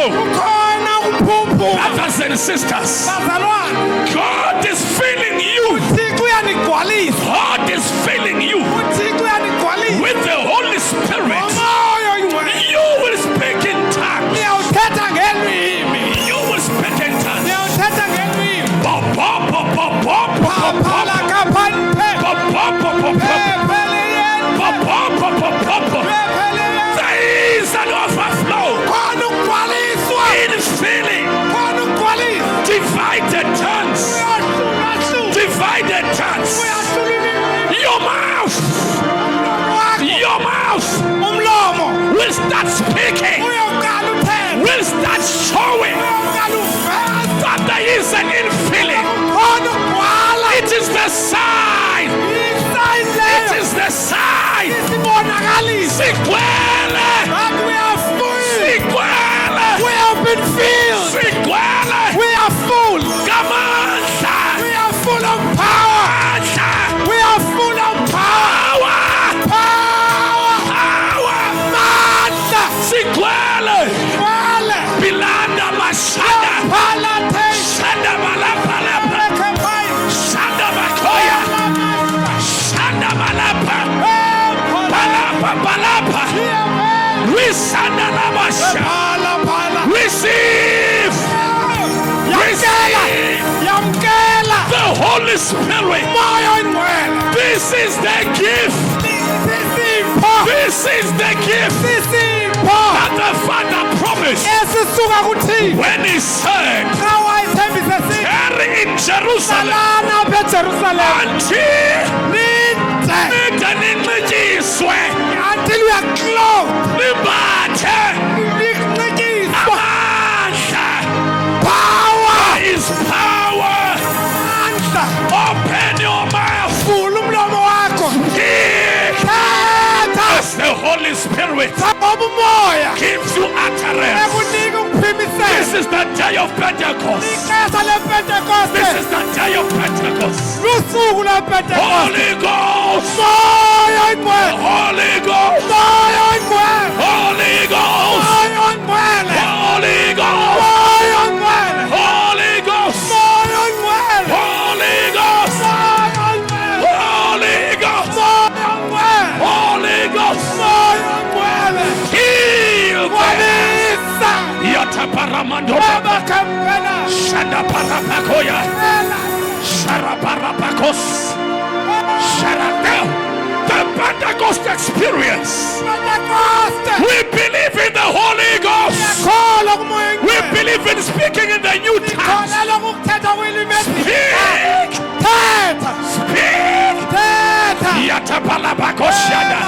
overflow. kukhona ukuphuphuka. Brothers and sisters, Bazalwane, God is filling you. uThixo uyanigcwalisa. God is filling you uThixo uyanigcwalisa. with the Holy Spirit. Ngomoya oyingcwele. You will speak in tongues. Niyawuthetha ngelwimi. You will speak in tongues. Niyawuthetha ngelwimi. Ba, ba, ba, ba, ba, ba, Phala ba, kaphaniphe. ba, ba, ba, ba, ba. Phepheliyeni. Ba, ba, ba, ba, ba, ba. Phepheliyeni. There is an overflow Khona ukugcwaliswa. in filling. Khona ukugcwaliswa. Divided tongues. Uyahlula-hlula. Divided tongues. Uyahlula-hlula. Your mouth. Your mouth Umlomo. will start speaking. Uyawuqala uthethe. Will start showing Uyawuqala uveze. that there is an infilling. Khona ukugcwala. It is the sign. Isayini It leyo. is the sign. Isibonakalisa. Sigwele. That we are full. Sigwele. We have been filled. Sigwele. We are full. Gamandla. We are full of power. Mandla. We are full of power. Power. Power. Power. Mandla. Sigwele. Vale. Bilanda mashanda. Palathe. Shanda malapalapa. Ekepai. Shanda makoya. Shanda malapa. Palapa palapa. Risanda labasha. Pala pala. Receive. Yamkela. Receive Yamkela. the Holy Spirit. Moya oyingcwele. This is the gift. Sisipho. This is the gift Sisipho. that the Father promised Esisuka kuThixo. when He said, Xa wayethembisa sithi. "Tarry in Jerusalem Salana apha eJerusalem. until Nide. ninxityiswe, Until we are clothed. nibathe Likunxityiswa. amandla." Power. There is power. Mandla. Open your mouth. Vula umlomo wakho. Speak Thetha. as the Holy Spirit Ngoba umoya gives you utterance. ekunika ukuphimisela. This is the day of Pentecost. Ixesha lePentekoste. This is the day of Pentecost. Lusuku lePentekoste. Holy Ghost. Moya oyingcwele. Holy Ghost. Moya oyingcwele. Holy Ghost. Moya oyingcwele. Holy Ghost. Moya oyingcwele. Holy Ghost. Moya oyingcwele. Holy Ghost. Moya oyingcwele. Holy Ghost. Moya oyingcwele. Holy Ghost. Moya oyingcwele. Heal them. Gcwalisa. Yataparamando. Ebakempela. Shadaparapakoya. Ela. Sharaparapakos. Sharadel. The Pentecost experience. Pentekoste. We believe in the Holy Ghost. Yakholwa kumoya We oyingcwele. believe in speaking in the new tongues. Ikholelwa kukuthetha kwilimi elisha. Speak. Thetha. Speak. Thetha. Yatapalabakoshada.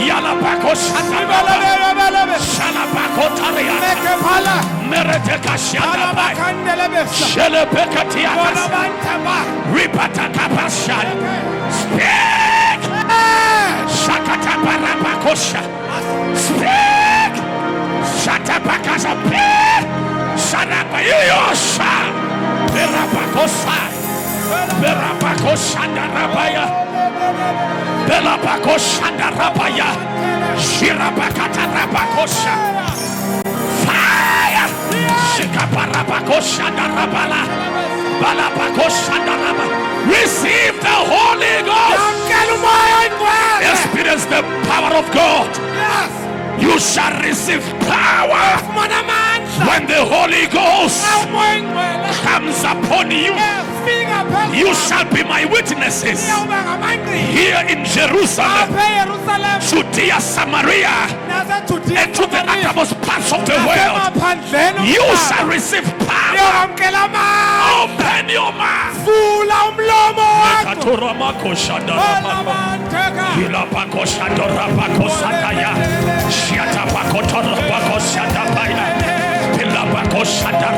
Yalabakoshada. Ibelebelebelebe. Shalabakotaria. Mekephala. Meretekashada. Alabakandelebesa. Shelebekatiakas. Bona bantaba. Ripatakapashada. Speak. Shakatabarabakosha. Speak. Shatabakasa. Speak. Sharabayosha. Berabakosa. Berabakoshanda rabaya. Belabakoshanda rabaya. Shirabakata rabakosha. Fire. Shikabarabakosha rabala. Balabakoshanda rabala. Receive the Holy Ghost. Yamkela umoya oyingcwele. Experience the power of God. Yes. You shall receive power Fumana amandla. when the Holy Ghost Xa umoya oyingcwele. comes upon you. Efika phezu. You shall be my witnesses Uyawuba ngamangqina. here in Jerusalem, Apha eYerusalem. Judea, Samaria, NaseJudiya. and to the uttermost parts of the world. Nasemaphandleni You omhlaba. shall receive power. Uyawamkela amandla. Open your mouth. Vula umlomo wakho. Olabantheka. Shut up,